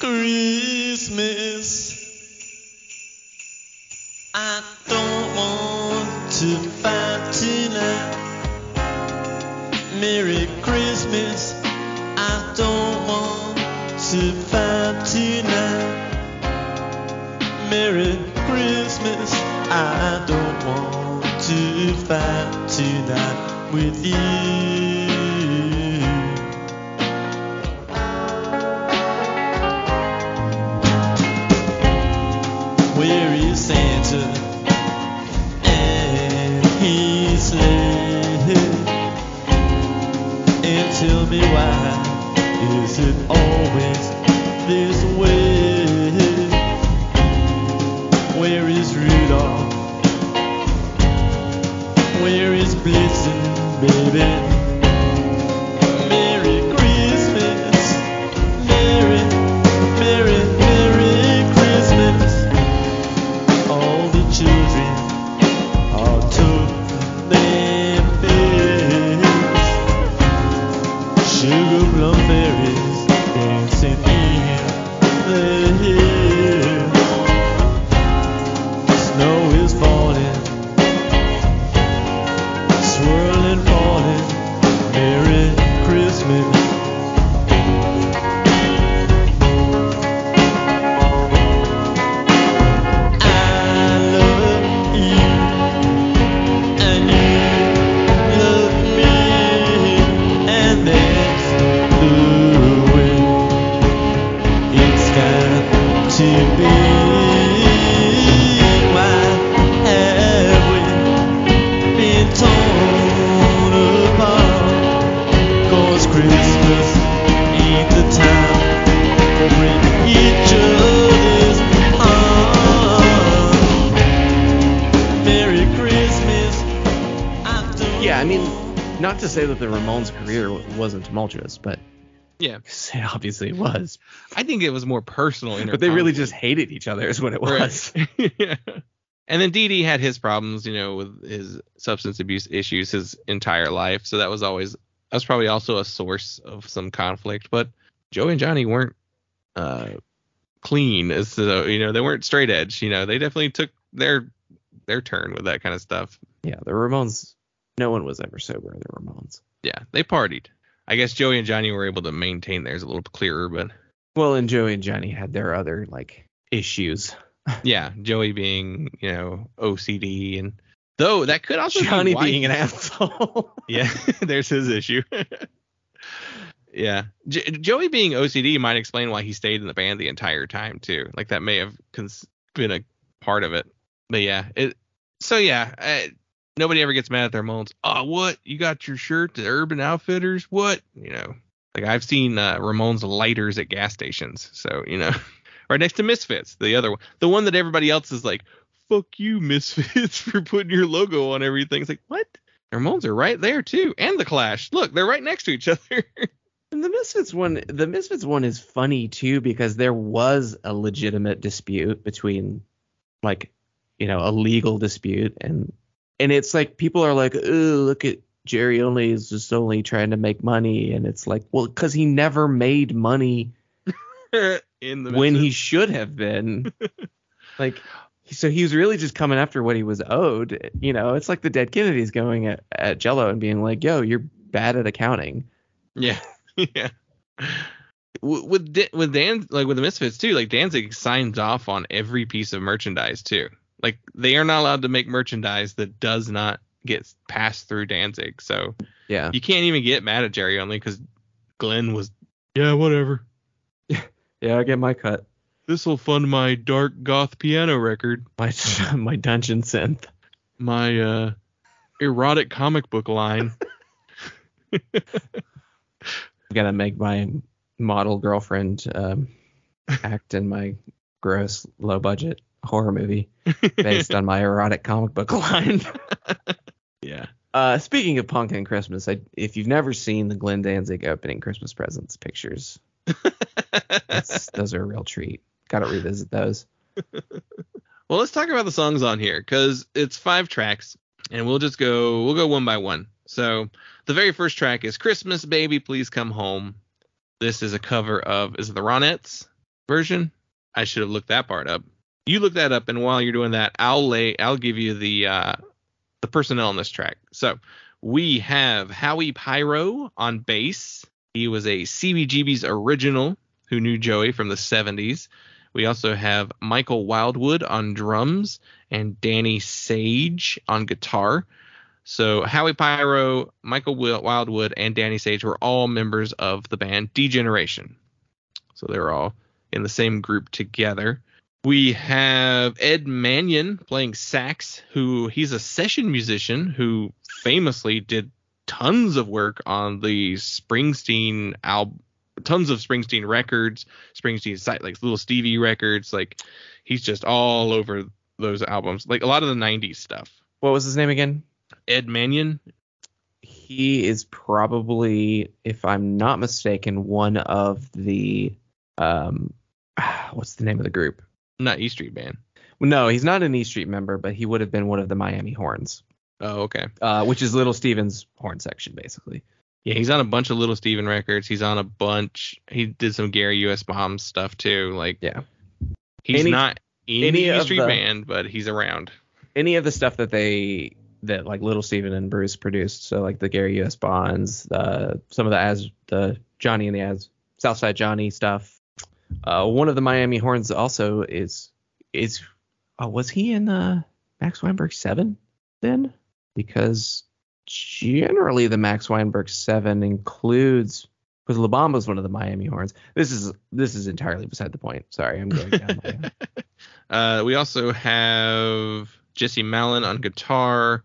Christmas. I don't want to fight tonight. Merry Christmas. I don't want to fight tonight. Merry Christmas. I don't want to fight tonight with you. Where is Santa and his sleigh? And tell me why is it always this way? Where is Rudolph? Where is Blitzen, baby? Merry Christmas, Merry Christmas. All the children are took their pills. Sugar plum fairies dancing in the hills. Snow is falling, swirling, falling. Merry Christmas. Yeah, I mean, not to say that the Ramones' career wasn't tumultuous, but Yeah. it obviously was. I think it was more personal. But they really just hated each other is what it was. Right. Yeah. And then Dee Dee had his problems, with his substance abuse issues his entire life. So that was probably also a source of some conflict. But Joey and Johnny weren't clean. So, they weren't straight edge. They definitely took their turn with that kind of stuff. Yeah, the Ramones, no one was ever sober in the Ramones. Yeah, they partied. I guess Joey and Johnny were able to maintain theirs a little clearer, but... Well, and Joey and Johnny had their other, issues. Yeah, Joey being, OCD, and though that could also Johnny be being an asshole. Yeah, there's his issue. Yeah, Joey being OCD might explain why he stayed in the band the entire time too. Like that may have been a part of it. But yeah, nobody ever gets mad at their Ramones. Oh, what? You got your shirt to Urban Outfitters? What? Like I've seen Ramones lighters at gas stations. So, right next to Misfits, the other one, the one that everybody else is like, fuck you, Misfits, for putting your logo on everything. It's like, what? The Ramones are right there too. And the Clash. Look, they're right next to each other. And the Misfits one is funny too, because there was a legitimate dispute between a legal dispute and it's like people are like, oh, look at Jerry is just only trying to make money, and it's like, well, because he never made money when he should have been. So he was really just coming after what he was owed. It's like the Dead Kennedys going at Jello and being like, yo, you're bad at accounting. Yeah. Yeah. With Dan, like with the Misfits too, like Danzig signs off on every piece of merchandise too. Like, they are not allowed to make merchandise that does not get passed through Danzig. So Yeah. you can't even get mad at Jerry Only because Glenn was, yeah, whatever. Yeah, I get my cut. This will fund my dark goth piano record. My dungeon synth. My erotic comic book line. Gotta make my model girlfriend act in my gross low budget horror movie based on my erotic comic book line. Yeah. Speaking of punk and Christmas, if you've never seen the Glenn Danzig opening Christmas presents pictures, those are a real treat. Gotta revisit those. Well, let's talk about the songs on here because it's 5 tracks, and we'll go one by one. So the very first track is Christmas Baby Please Come Home. This is a cover of, is it the Ronettes version? I should have looked that part up. You look that up, and while you're doing that, I'll give you the personnel on this track. So we have Howie Pyro on bass. He was a CBGB's original who knew Joey from the 70s. We also have Michael Wildwood on drums and Danny Sage on guitar. So Howie Pyro, Michael Wildwood, and Danny Sage were all members of the band D-Generation. So they were all in the same group together. We have Ed Mannion playing sax, he's a session musician who famously did tons of work on the Springsteen album, tons of Springsteen records, Springsteen site, like Little Stevie records. Like, he's just all over those albums, like a lot of the 90s stuff. What was his name again? Ed Mannion. He is probably, if I'm not mistaken, one of the what's the name of the group? Not E Street Band. No, he's not an E Street member, but he would have been one of the Miami Horns. Oh, okay. Which is Little Steven's horn section, basically. Yeah, he's on a bunch of Little Steven records. He's on a bunch. He did some Gary U.S. Bomb stuff too. Like, yeah, he's not in the E Street Band, but he's around. Any of the stuff that like Little Steven and Bruce produced, so like the Gary U.S. Bonds, some of the Johnny and the Southside Johnny stuff. One of the Miami Horns also is was he in Max Weinberg 7 then? Because generally the Max Weinberg 7 includes, because La Bamba's one of the Miami Horns. This is entirely beside the point. Sorry, I'm going down my we also have Jesse Mallon on guitar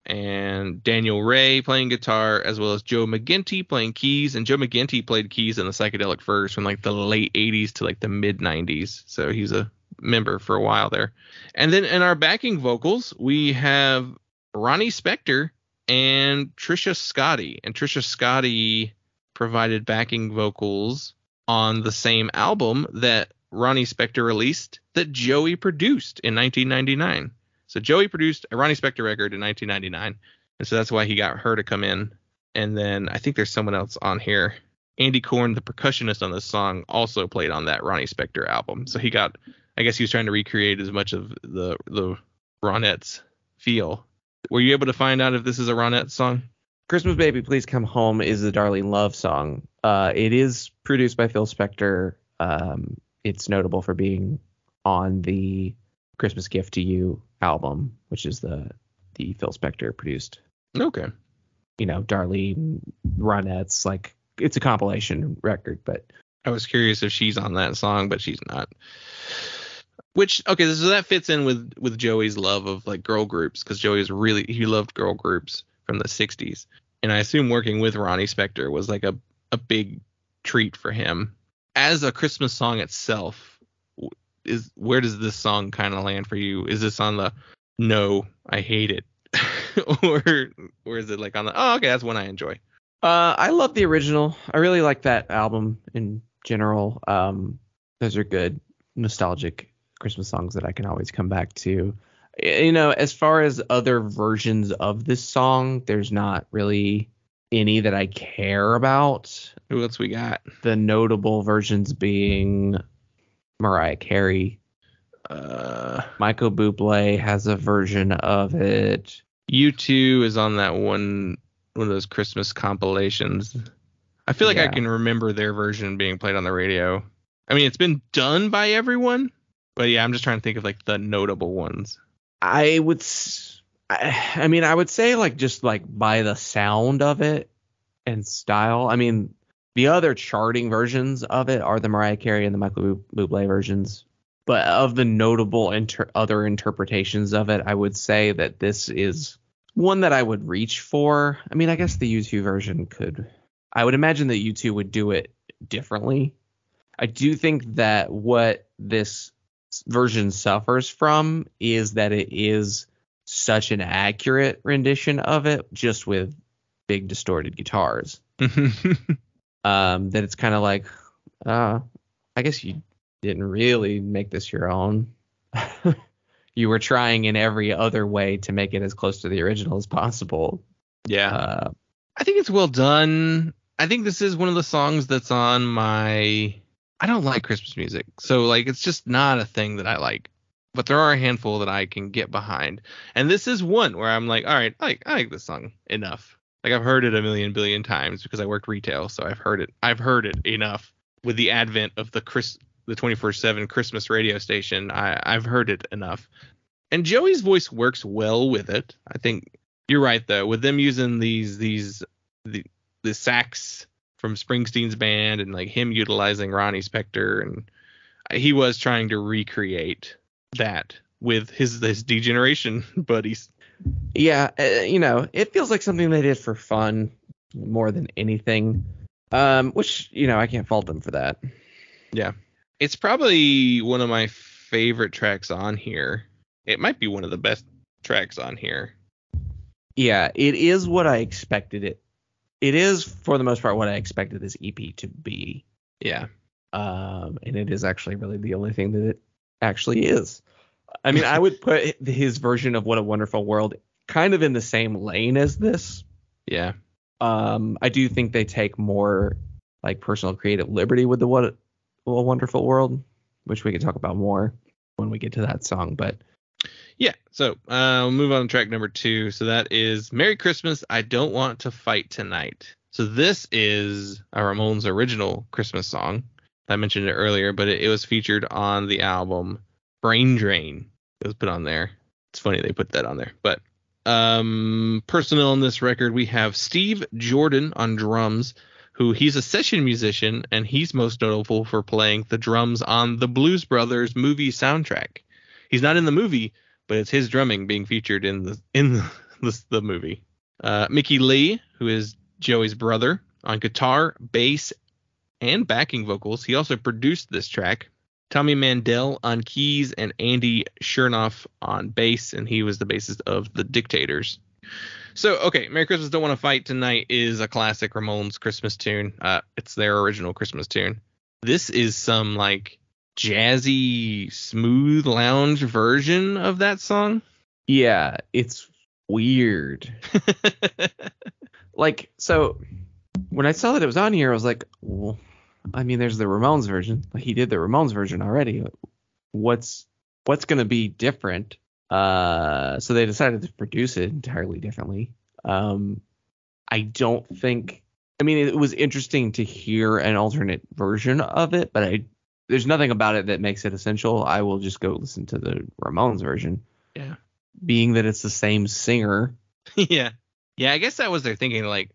and Daniel Ray playing guitar, as well as Joe McGinty playing keys. And Joe McGinty played keys in the Psychedelic Furs from like the late 80s to like the mid 90s. So he's a member for a while there. And then in our backing vocals, we have Ronnie Spector and Trisha Scotty. And Trisha Scotty provided backing vocals on the same album that Ronnie Spector released that Joey produced in 1999. So Joey produced a Ronnie Spector record in 1999, and so that's why he got her to come in. And then I think there's someone else on here. Andy Korn, the percussionist on this song, also played on that Ronnie Spector album. So I guess he was trying to recreate as much of the Ronettes feel. Were you able to find out if this is a Ronettes song? Christmas Baby Please Come Home is the Darlene Love song. It is produced by Phil Spector. It's notable for being on the Christmas Gift to You album, which is the Phil Spector produced. Okay. Darlene, Ronettes, like, it's a compilation record, but I was curious if she's on that song, but she's not. Which, okay, so that fits in with Joey's love of like girl groups, because he loved girl groups from the 60s. And I assume working with Ronnie Spector was like a big treat for him. As a Christmas song itself, where does this song kind of land for you? Is this on the no, I hate it, or is it like on the okay, that's one I enjoy? I love the original. I really like that album in general. Those are good nostalgic Christmas songs that I can always come back to. As far as other versions of this song, there's not really any that I care about. Who else we got? The notable versions being Mariah Carey. Michael Bublé has a version of it. U2 is on that one of those Christmas compilations. I feel like I can remember their version being played on the radio. I mean, it's been done by everyone, but yeah, I'm just trying to think of like the notable ones. I would say like just like by the sound of it and style. I mean, the other charting versions of it are the Mariah Carey and the Michael Bublé versions. But of the notable other interpretations of it, I would say that this is one that I would reach for. I mean, I guess the U2 version could. I would imagine that U2 would do it differently. I do think that what this version suffers from is that it is such an accurate rendition of it, just with big distorted guitars. That it's kind of like, I guess you didn't really make this your own. You were trying in every other way to make it as close to the original as possible. Yeah. I think it's well done. I think this is one of the songs that's on my... I don't like Christmas music, so like it's just not a thing that I like. But there are a handful that I can get behind. And this is one where I'm like, all right, I like this song enough. Like I've heard it a million billion times because I worked retail, so I've heard it enough. With the advent of the 24/7 Christmas radio station, I've heard it enough. And Joey's voice works well with it. I think you're right though, with them using the sax from Springsteen's band and like him utilizing Ronnie Spector, and he was trying to recreate that with his Degeneration buddies. Yeah, it feels like something they did for fun more than anything, which, I can't fault them for that. Yeah. It's probably one of my favorite tracks on here. It might be one of the best tracks on here. Yeah, it is what I expected it. It is, for the most part, what I expected this EP to be. Yeah. And it is actually really the only thing that it actually is. I mean, I would put his version of What a Wonderful World kind of in the same lane as this. Yeah. I do think they take more like personal creative liberty with the What a Wonderful World, which we can talk about more when we get to that song. But yeah, so we'll move on to track number 2. So that is Merry Christmas, I Don't Want to Fight Tonight. So this is a Ramones original Christmas song. I mentioned it earlier, but it was featured on the album Brain Drain. It was put on there. It's funny they put that on there. But personnel on this record, we have Steve Jordan on drums, who he's a session musician, and he's most notable for playing the drums on the Blues Brothers movie soundtrack. He's not in the movie, but it's his drumming being featured in the movie. Mickey Lee, who is Joey's brother, on guitar, bass, and backing vocals. He also produced this track. Tommy Mandel on keys and Andy Chernoff on bass, and he was the bassist of The Dictators. So, okay, Merry Christmas, Don't Want to Fight Tonight is a classic Ramones Christmas tune. It's their original Christmas tune. This is some, like, jazzy, smooth lounge version of that song. Yeah, it's weird. Like, so when I saw that it was on here, I was like, well, I mean, there's the Ramones version. He did the Ramones version already. What's going to be different? So they decided to produce it entirely differently. I don't think. I mean, it was interesting to hear an alternate version of it, but there's nothing about it that makes it essential. I will just go listen to the Ramones version. Yeah. Being that it's the same singer. Yeah. Yeah, I guess that was their thinking, like,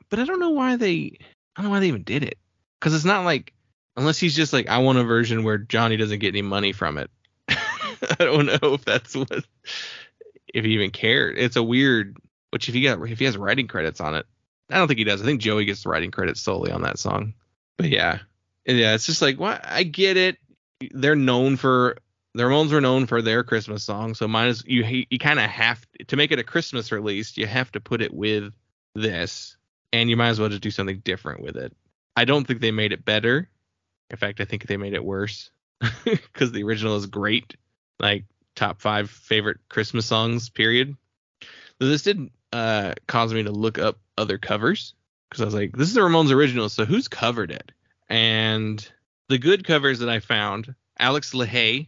but I don't know why they even did it. Because it's not like, unless he's just like, I want a version where Johnny doesn't get any money from it. I don't know if that's if he even cared. It's a weird, which if he has writing credits on it, I don't think he does. I think Joey gets the writing credits solely on that song. But yeah, it's just like, what? I get it. The Ramones were known for their Christmas song, so you kind of have to make it a Christmas release. You have to put it with this, and you might as well just do something different with it. I don't think they made it better. In fact, I think they made it worse because the original is great. Like top 5 favorite Christmas songs, period. So this did cause me to look up other covers because I was like, this is the Ramones original, so who's covered it? And the good covers that I found, Alex LaHaye,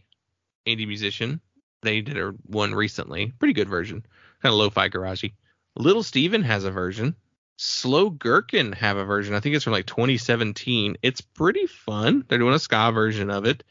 indie musician, they did one recently. Pretty good version. Kind of lo-fi garagey. Little Steven has a version. Slow Gherkin have a version. I think it's from like 2017. It's pretty fun. They're doing a ska version of it.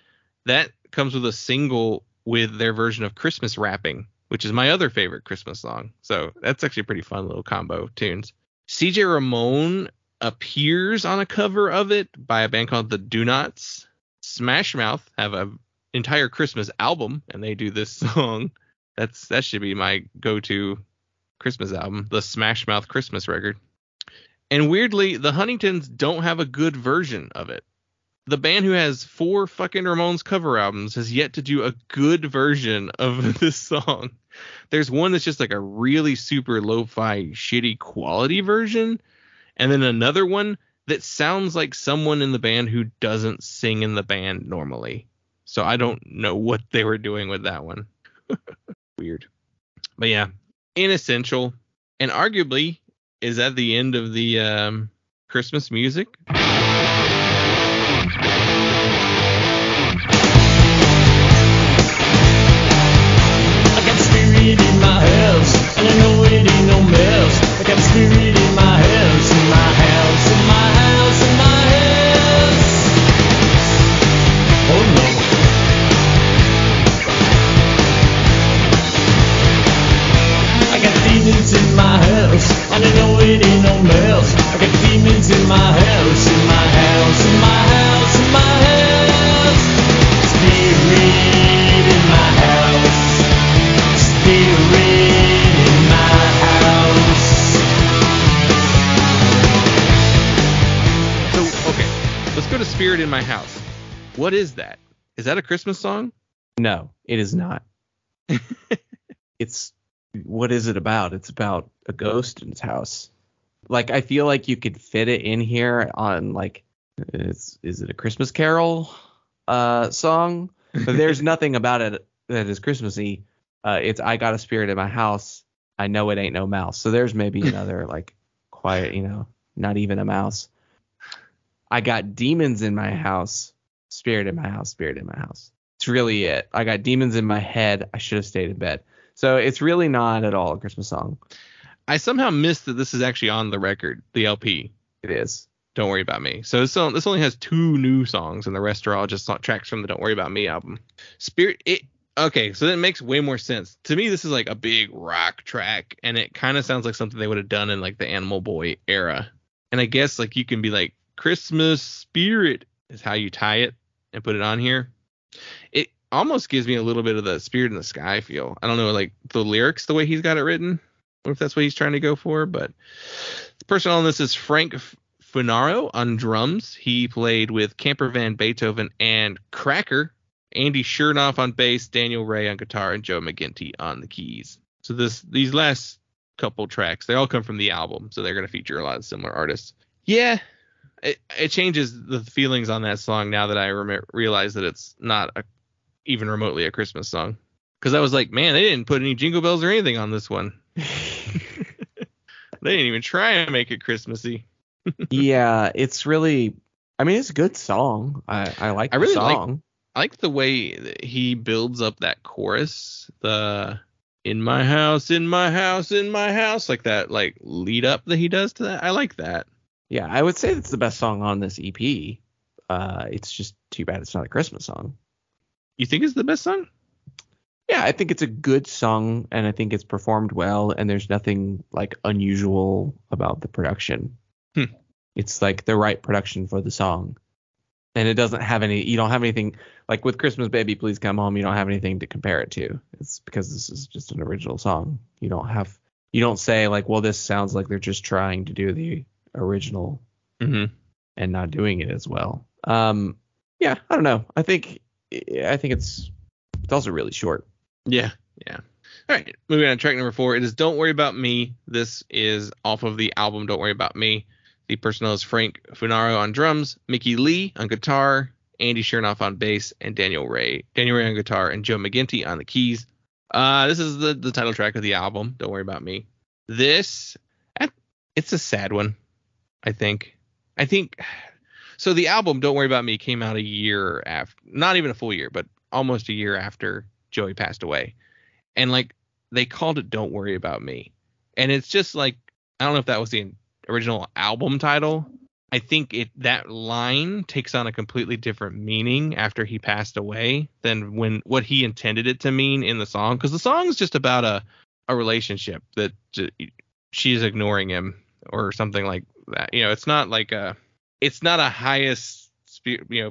That comes with a single with their version of Christmas Rapping, which is my other favorite Christmas song. So that's actually a pretty fun little combo of tunes. CJ Ramone appears on a cover of it by a band called the Do Nots. Smash Mouth have an entire Christmas album, and they do this song. That should be my go-to Christmas album, the Smash Mouth Christmas record. And weirdly, the Huntingtons don't have a good version of it. The band who has 4 fucking Ramones cover albums has yet to do a good version of this song. There's one that's just like a really super lo-fi shitty quality version, and then another one that sounds like someone in the band who doesn't sing in the band normally. So I don't know what they were doing with that one. Weird. But yeah, inessential, and arguably is at the end of the Christmas music. In my house, and I know it ain't no mess. I got spirit in my house, in my house, in my house, in my house. Oh no. I got demons in my house, and I know it ain't no mess. I got demons in my house, in my house, in my house, in my house. Spirit in my house. Let's go to Spirit in My House. What is that? Is that a Christmas song? No, it is not. What is it about? It's about a ghost in his house. Like, I feel like you could fit it in here on, like, is it a Christmas Carol song? But there's nothing about it that is Christmassy. It's I got a spirit in my house. I know it ain't no mouse. So there's maybe another, like, quiet, not even a mouse. I got demons in my house. Spirit in my house. Spirit in my house. It's really it. I got demons in my head. I should have stayed in bed. So it's really not at all a Christmas song. I somehow missed that this is actually on the record, the LP. It is. Don't Worry About Me. So this only has 2 new songs, and the rest are all just tracks from the Don't Worry About Me album. Okay, so that makes way more sense. To me, this is like a big rock track, and it kind of sounds like something they would have done in like the Animal Boy era. And I guess like you can be like, Christmas Spirit is how you tie it and put it on here. It almost gives me a little bit of the Spirit in the Sky feel. I don't know, like the lyrics, the way he's got it written. I wonder if that's what he's trying to go for, but the person on this is Frank Funaro on drums. He played with Camper Van Beethoven and Cracker. Andy Chernoff on bass, Daniel Ray on guitar, and Joe McGinty on the keys. So these last couple tracks, they all come from the album, so they're going to feature a lot of similar artists. Yeah, it changes the feelings on that song now that I realize that it's not even remotely a Christmas song. Because I was like, man, they didn't put any jingle bells or anything on this one. They didn't even try and make it Christmassy. Yeah, it's really, I mean, it's a good song. I like the song. I like the way that he builds up that chorus, the in my house, in my house, in my house, like that, like lead up that he does to that. I like that. Yeah, I would say it's the best song on this EP. It's just too bad it's not a Christmas song. You think it's the best song? Yeah, I think it's a good song, and I think it's performed well, and there's nothing like unusual about the production. It's like the right production for the song. And it doesn't have you don't have anything like with Christmas Baby Please Come Home, you don't have anything to compare it to. It's because this is just an original song. You don't say like, well, this sounds like they're just trying to do the original and not doing it as well. Yeah, I don't know. I think it's also really short. Yeah. All right, moving on to track number 4. It is Don't Worry About Me. This is off of the album Don't Worry About Me. The personnel is Frank Funaro on drums, Mickey Lee on guitar, Andy Chernoff on bass, and Daniel Ray on guitar, and Joe McGinty on the keys. This is the title track of the album, Don't Worry About Me. It's a sad one, I think. So the album Don't Worry About Me came out a year after, not even a full year, but almost a year after Joey passed away. And like they called it Don't Worry About Me. And it's just like, I don't know if that was the original album title. I think that line takes on a completely different meaning after he passed away than what he intended it to mean in the song. Because the song is just about a relationship that she's ignoring him or something like that. It's not like it's not a highest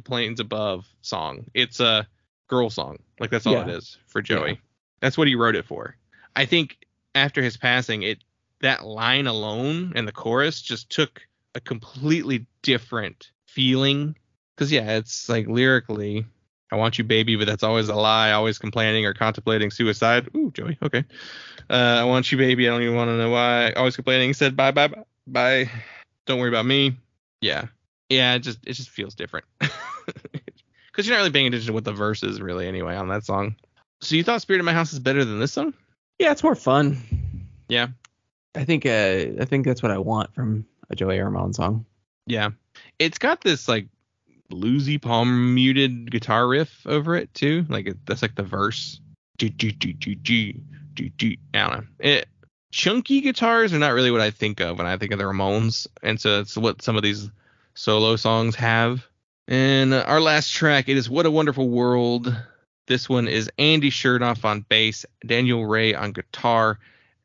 planes above song. It's a girl song. Like that's all it is for Joey. Yeah. That's what he wrote it for. I think after his passing, that line alone and the chorus just took a completely different feeling. Because it's like lyrically, I want you, baby, but that's always a lie. Always complaining or contemplating suicide. Ooh, Joey. Okay. I want you, baby. I don't even want to know why. Always complaining. Said bye, bye, bye, bye. Don't worry about me. Yeah. It just feels different. Because you're not really paying attention to what the verse is really anyway on that song. So you thought Spirit in My House is better than this song? Yeah, it's more fun. Yeah. I think that's what I want from a Joey Ramone song. Yeah. It's got this like bluesy palm muted guitar riff over it too. Like that's like the verse. I don't know. Chunky guitars are not really what I think of when I think of the Ramones. And so that's what some of these solo songs have. And our last track, it is What a Wonderful World. This one is Andy Sherdoff on bass, Daniel Ray on guitar,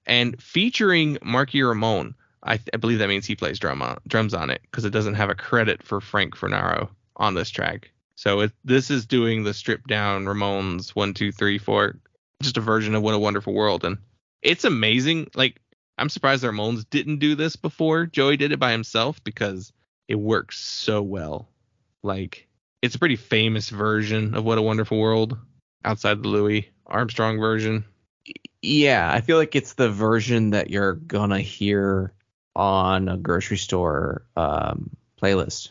and featuring Marky Ramone. I believe that means he plays drums on it because it doesn't have a credit for Frank Fernaro on this track. So this is doing the stripped down Ramones 1, 2, 3, 4, just a version of What a Wonderful World. And it's amazing. Like, I'm surprised the Ramones didn't do this before Joey did it by himself because it works so well. Like, it's a pretty famous version of What a Wonderful World outside the Louis Armstrong version. Yeah, I feel like it's the version that you're gonna hear on a grocery store playlist.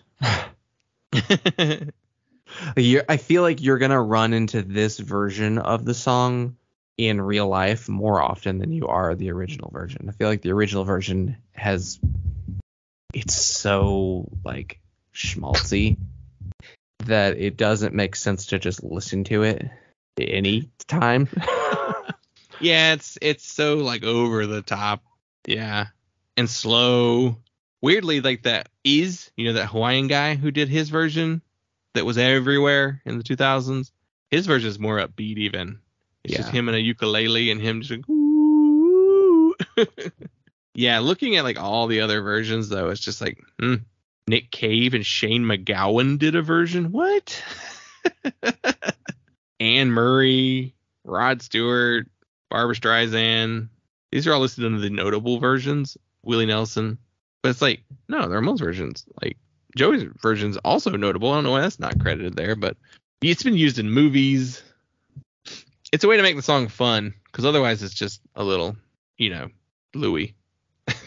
I feel like you're gonna run into this version of the song in real life more often than you are the original version. I feel like the original version it's so like schmaltzy that it doesn't make sense to just listen to it any time. Yeah, it's so like over the top. Yeah. And slow. Weirdly, like that that Hawaiian guy who did his version that was everywhere in the 2000s. His version is more upbeat even. It's just him and a ukulele and him just like, ooh. Yeah, looking at like all the other versions though, it's just like Nick Cave and Shane McGowan did a version. What? Anne Murray, Rod Stewart, Barbra Streisand. These are all listed under the notable versions. Willie Nelson. But it's like, no, the Ramones versions. Like, Joey's version's also notable. I don't know why that's not credited there, but it's been used in movies. It's a way to make the song fun, because otherwise it's just a little, Louis.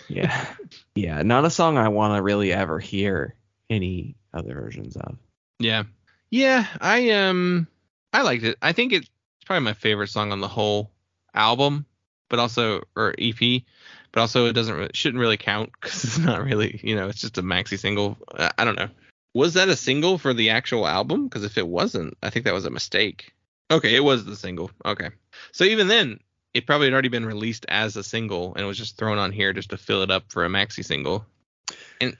Yeah. Yeah, not a song I want to really ever hear any other versions of. Yeah. Yeah, I liked it. I think it's probably my favorite song on the whole album, or EP, but also it shouldn't really count because it's not really, it's just a maxi single. I don't know. Was that a single for the actual album? Because if it wasn't, I think that was a mistake. Okay, it was the single. Okay. So even then, it probably had already been released as a single and it was just thrown on here just to fill it up for a maxi single. And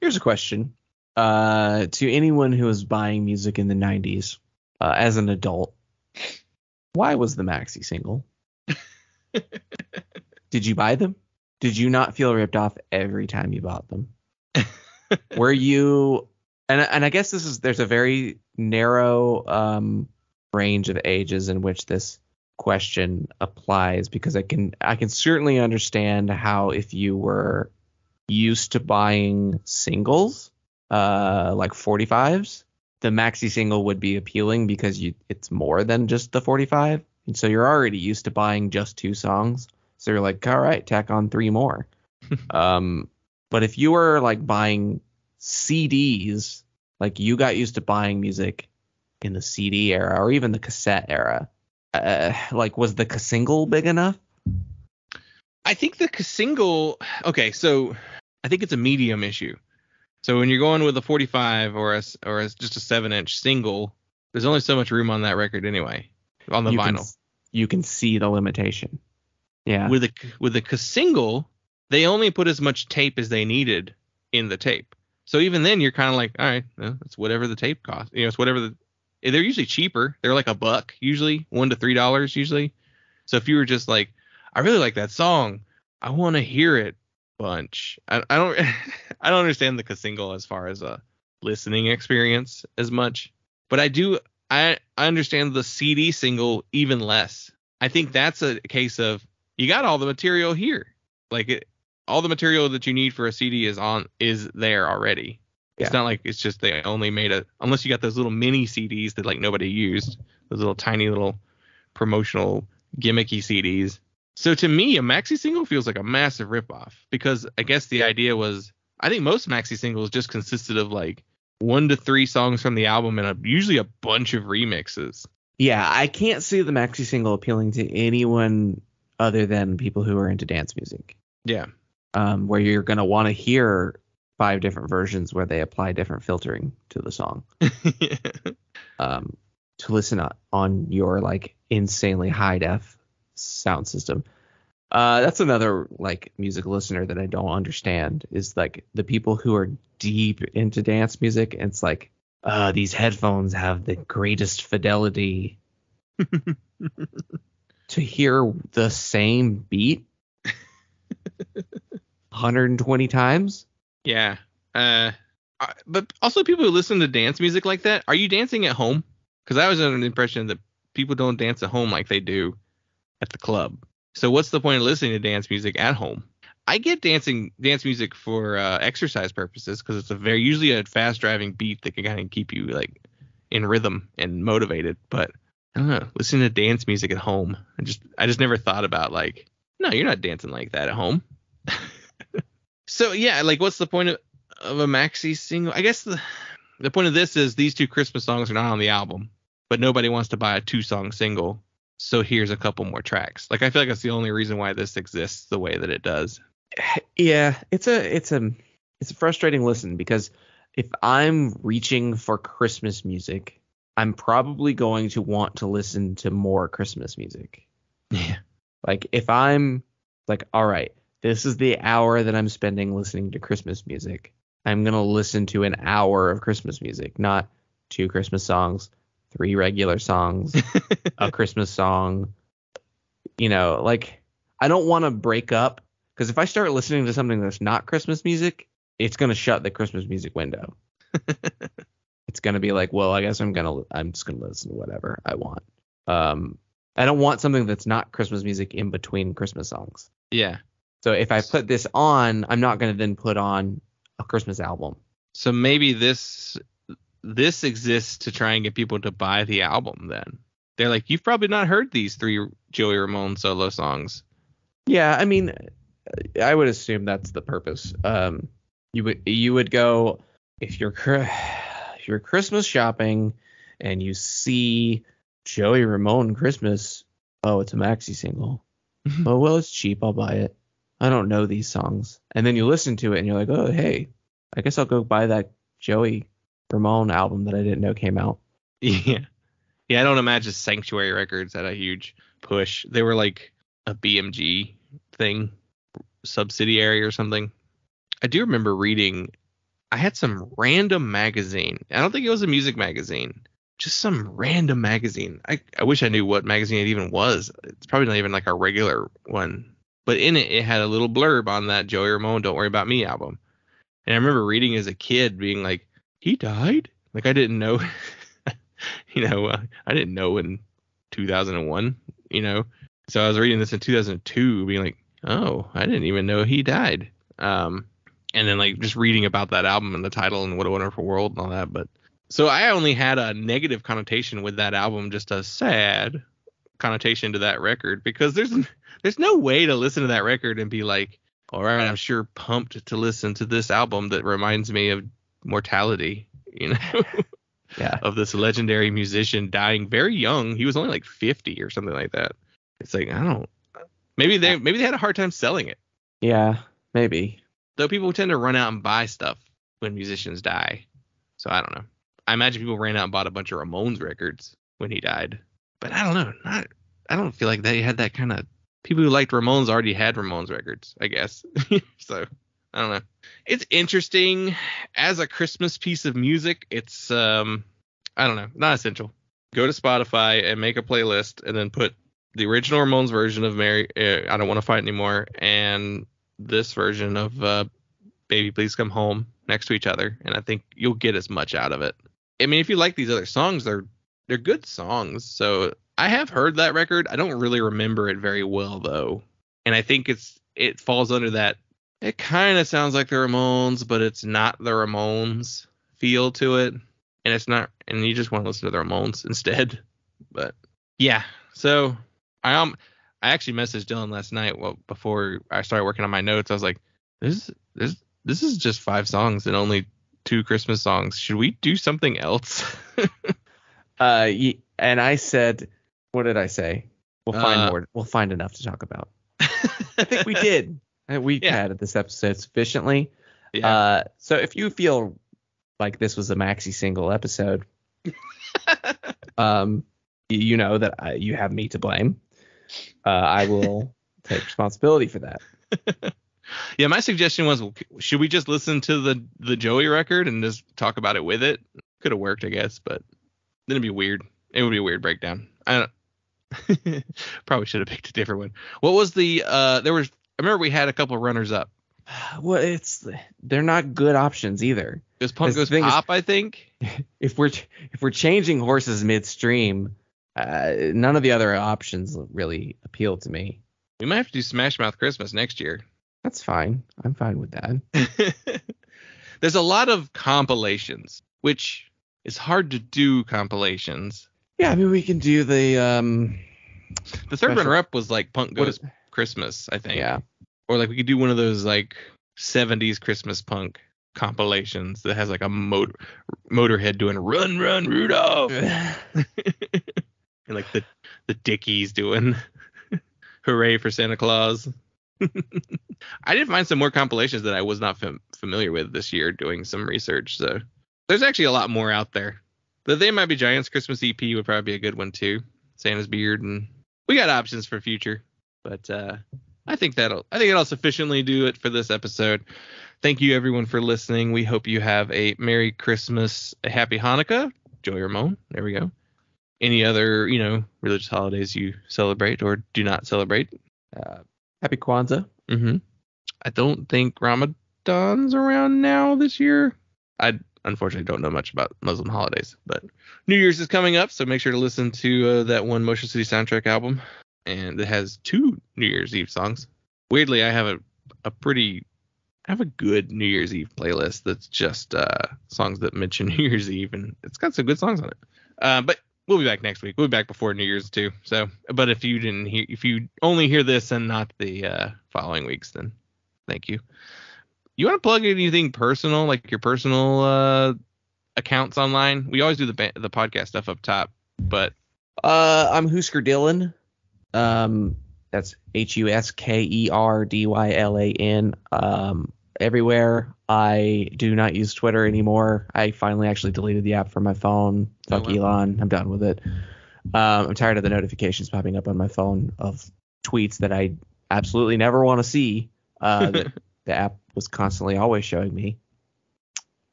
here's a question. To anyone who was buying music in the 90s as an adult, why was the maxi single? Did you buy them? Did you not feel ripped off every time you bought them? Were you, and I guess there's a very narrow range of ages in which this question applies, because I can certainly understand how if you were used to buying singles, like 45s, the maxi single would be appealing because it's more than just the 45. And so you're already used to buying just 2 songs. So you're like, all right, tack on 3 more. But if you were like buying CDs, like you got used to buying music in the CD era or even the cassette era, like was the single big enough? I think the single, okay, so I think it's a medium issue. So when you're going with a 45 or just a 7-inch single, there's only so much room on that record anyway, on the vinyl. You can see the limitation. Yeah. With a single, they only put as much tape as they needed in the tape. So even then, you're kind of like, all right, well, it's whatever the tape costs. It's whatever they're usually cheaper. They're like $1 usually, $1 to $3 usually. So if you were just like, I really like that song, I want to hear it bunch. I don't I don't understand the single as far as a listening experience as much, but I understand the CD single even less. I think that's a case of you got all the material here. Like all the material that you need for a CD is there already. Yeah. It's not like it's just they only made unless you got those little mini CDs that like nobody used, those little tiny little promotional gimmicky CDs. So to me, a maxi single feels like a massive ripoff because I guess the idea was, I think most maxi singles just consisted of like 1 to 3 songs from the album and usually a bunch of remixes. Yeah, I can't see the maxi single appealing to anyone other than people who are into dance music. Yeah. Where you're going to want to hear 5 different versions where they apply different filtering to the song. To listen on your like insanely high def sound system. That's another like music listener that I don't understand is like the people who are deep into dance music. And it's like, these headphones have the greatest fidelity to hear the same beat 120 times. Yeah. But also people who listen to dance music like that, are you dancing at home? Because I was under the impression that people don't dance at home like they do at the club. So what's the point of listening to dance music at home? I get dance music for exercise purposes because it's usually a fast driving beat that can kind of keep you like in rhythm and motivated. But I don't know, listening to dance music at home, I just never thought about like, no, you're not dancing like that at home. So yeah, like what's the point of a maxi single? I guess the point of this is these 2 Christmas songs are not on the album, but nobody wants to buy a 2-song single. So here's a couple more tracks. Like I feel like that's the only reason why this exists the way that it does. Yeah, it's a frustrating listen because if I'm reaching for Christmas music, I'm probably going to want to listen to more Christmas music. Yeah. Like if I'm like, all right, this is the hour that I'm spending listening to Christmas music. I'm going to listen to an hour of Christmas music, not 2 Christmas songs, 3 regular songs, a Christmas song. Like I don't want to break up because if I start listening to something that's not Christmas music, it's going to shut the Christmas music window. It's going to be like, well, I guess I'm just going to listen to whatever I want. I don't want something that's not Christmas music in between Christmas songs. Yeah. So if I put this on, I'm not going to then put on a Christmas album. So maybe this exists to try and get people to buy the album then. They're like, you've probably not heard these 3 Joey Ramone solo songs. Yeah, I mean, I would assume that's the purpose. You would go if you're Christmas shopping and you see Joey Ramone Christmas. Oh, it's a maxi single. Oh, well, it's cheap. I'll buy it. I don't know these songs. And then you listen to it and you're like, oh, hey, I guess I'll go buy that Joey Ramone album that I didn't know came out. Yeah. Yeah, I don't imagine Sanctuary Records had a huge push. They were like a BMG thing, subsidiary or something. I do remember reading, I had some random magazine. I don't think it was a music magazine. Just some random magazine. I wish I knew what magazine it even was. It's probably not even like a regular one. But in it had a little blurb on that Joey Ramone Don't Worry About Me album. And I remember reading as a kid being like, he died? Like I didn't know, I didn't know in 2001, So I was reading this in 2002 being like, oh, I didn't even know he died. And then like just reading about that album and the title and What a Wonderful World and all that. But so I only had a negative connotation with that album, just a sad connotation to that record, because there's no way to listen to that record and be like, all right, I'm sure pumped to listen to this album that reminds me of mortality, Yeah. of this legendary musician dying very young. He was only like 50 or something like that. It's like, maybe they had a hard time selling it. Yeah, maybe. Though people tend to run out and buy stuff when musicians die. So I don't know. I imagine people ran out and bought a bunch of Ramones records when he died. But I don't know. I don't feel like they had that kind of... People who liked Ramones already had Ramones records, I guess. So I don't know. It's interesting as a Christmas piece of music. It's I don't know, not essential. Go to Spotify and make a playlist, and then put the original Ramones version of "Mary, I Don't Want to Fight Anymore" and this version of "Baby Please Come Home" next to each other, and I think you'll get as much out of it. I mean, if you like these other songs, they're good songs. So I have heard that record. I don't really remember it very well though, and I think it falls under that. It kind of sounds like the Ramones, but it's not the Ramones feel to it, and it's not. And you just want to listen to the Ramones instead. But yeah, so I actually messaged Dylan last night. Well, before I started working on my notes, I was like, this is just 5 songs and only 2 Christmas songs. Should we do something else? And I said, what did I say? We'll find more. We'll find enough to talk about. I think we did. We padded this episode sufficiently. Yeah. So if you feel like this was a maxi single episode, you know that you have me to blame. I will take responsibility for that. Yeah, my suggestion was, should we just listen to the Joey record and just talk about it with it? Could have worked, I guess, but then it'd be weird. It would be a weird breakdown. I probably should have picked a different one. What was the I remember we had a couple of runners up. Well, they're not good options either. This Punk Goes Pop, I think. If we're changing horses midstream, none of the other options really appeal to me. We might have to do Smash Mouth Christmas next year. That's fine. I'm fine with that. There's a lot of compilations, which is hard to do compilations. Yeah, I mean, we can do the third runner-up was like Punk Goes Christmas, I think. Yeah. Or like we could do one of those like 70s Christmas punk compilations that has like a Motorhead doing "Run Run Rudolph," and like the Dickies doing "Hooray for Santa Claus." I did find some more compilations that I was not familiar with this year doing some research. So there's actually a lot more out there. The They Might Be Giants Christmas EP would probably be a good one too. Santa's Beard, and we got options for future. But I think it'll sufficiently do it for this episode. Thank you everyone for listening. We hope you have a Merry Christmas, a Happy Hanukkah. Joey Ramone. There we go. Any other, religious holidays you celebrate or do not celebrate? Happy Kwanzaa. Mm-hmm. I don't think Ramadan's around now this year. I unfortunately don't know much about Muslim holidays, but New Year's is coming up, so make sure to listen to that one Motion City soundtrack album, and it has 2 New Year's Eve songs. Weirdly, I have a good New Year's Eve playlist that's just songs that mention New Year's Eve, and it's got some good songs on it. But we'll be back next week. We'll be back before New Year's too. So, but if you only hear this and not the following weeks, then thank you. You want to plug anything personal, like your personal accounts online? We always do the podcast stuff up top, but I'm Husker Dylan. That's HUSKERDYLAN. Everywhere. I do not use Twitter anymore. I finally actually deleted the app from my phone. Fuck Elon. I'm done with it. I'm tired of the notifications popping up on my phone of tweets that I absolutely never want to see. That the app was constantly always showing me.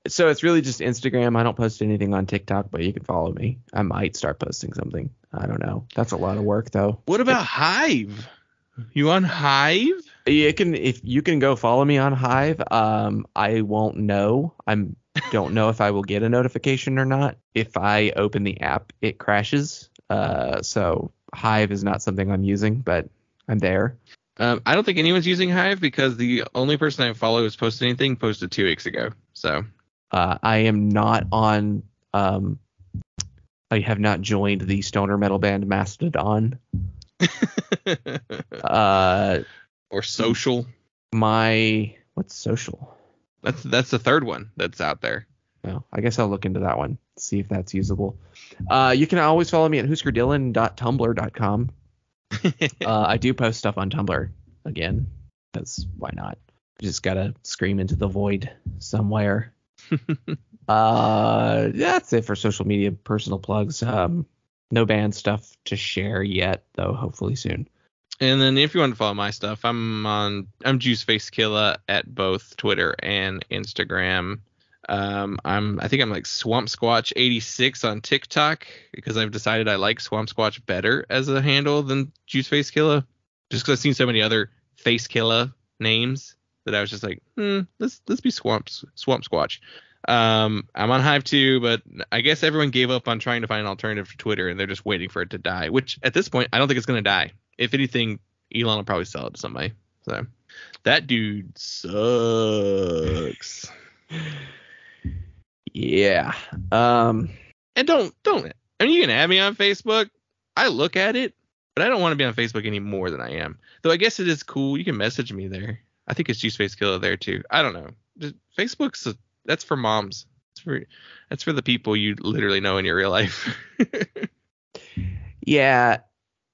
So it's really just Instagram. I don't post anything on TikTok, but you can follow me. I might start posting something. I don't know. That's a lot of work though. What about Hive? You on Hive? If you can go follow me on Hive. I won't know. Don't know if I will get a notification or not. If I open the app, it crashes. So Hive is not something I'm using, but I'm there. I don't think anyone's using Hive because the only person I follow who's posted anything posted 2 weeks ago. So I am not on. I have not joined the stoner metal band Mastodon. Or Social. What's Social? That's the third one that's out there. Well, I guess I'll look into that one, see if that's usable. You can always follow me at huskerdillon.tumblr.com. I do post stuff on Tumblr again, because why not? Just gotta scream into the void somewhere. That's it for social media personal plugs. No band stuff to share yet, though hopefully soon. And then if you want to follow my stuff, I'm JuiceFaceKilla at both Twitter and Instagram. I think I'm like Swamp Squatch 86 on TikTok because I've decided I like Swamp Squatch better as a handle than JuiceFaceKilla, just because I've seen so many other FaceKilla names that I was just like, let's be Swamp Squatch. I'm on Hive too, but I guess everyone gave up on trying to find an alternative to Twitter and they're just waiting for it to die, which at this point I don't think it's going to die. If anything, Elon will probably sell it to somebody. So that dude sucks. Yeah. And don't. I mean, you can add me on Facebook. I look at it, but I don't want to be on Facebook any more than I am. Though I guess it is cool. You can message me there. I think it's JuiceFaceKilla there too. I don't know. Just that's for moms. That's for the people you literally know in your real life. Yeah.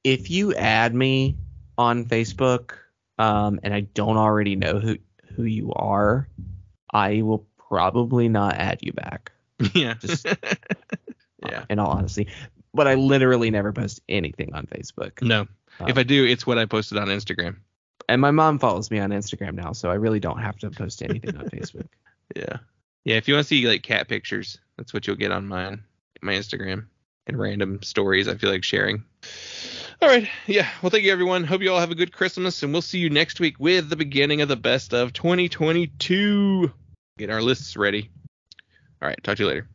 If you add me on Facebook, and I don't already know who you are, I will probably not add you back. Yeah. Just yeah. In all honesty. But I literally never post anything on Facebook. No. If I do, it's what I posted on Instagram. And my mom follows me on Instagram now, so I really don't have to post anything on Facebook. Yeah. Yeah, if you want to see like cat pictures, that's what you'll get on my Instagram and random stories I feel like sharing. All right. Yeah. Well, thank you, everyone. Hope you all have a good Christmas, and we'll see you next week with the beginning of the best of 2022. Get our lists ready. All right. Talk to you later.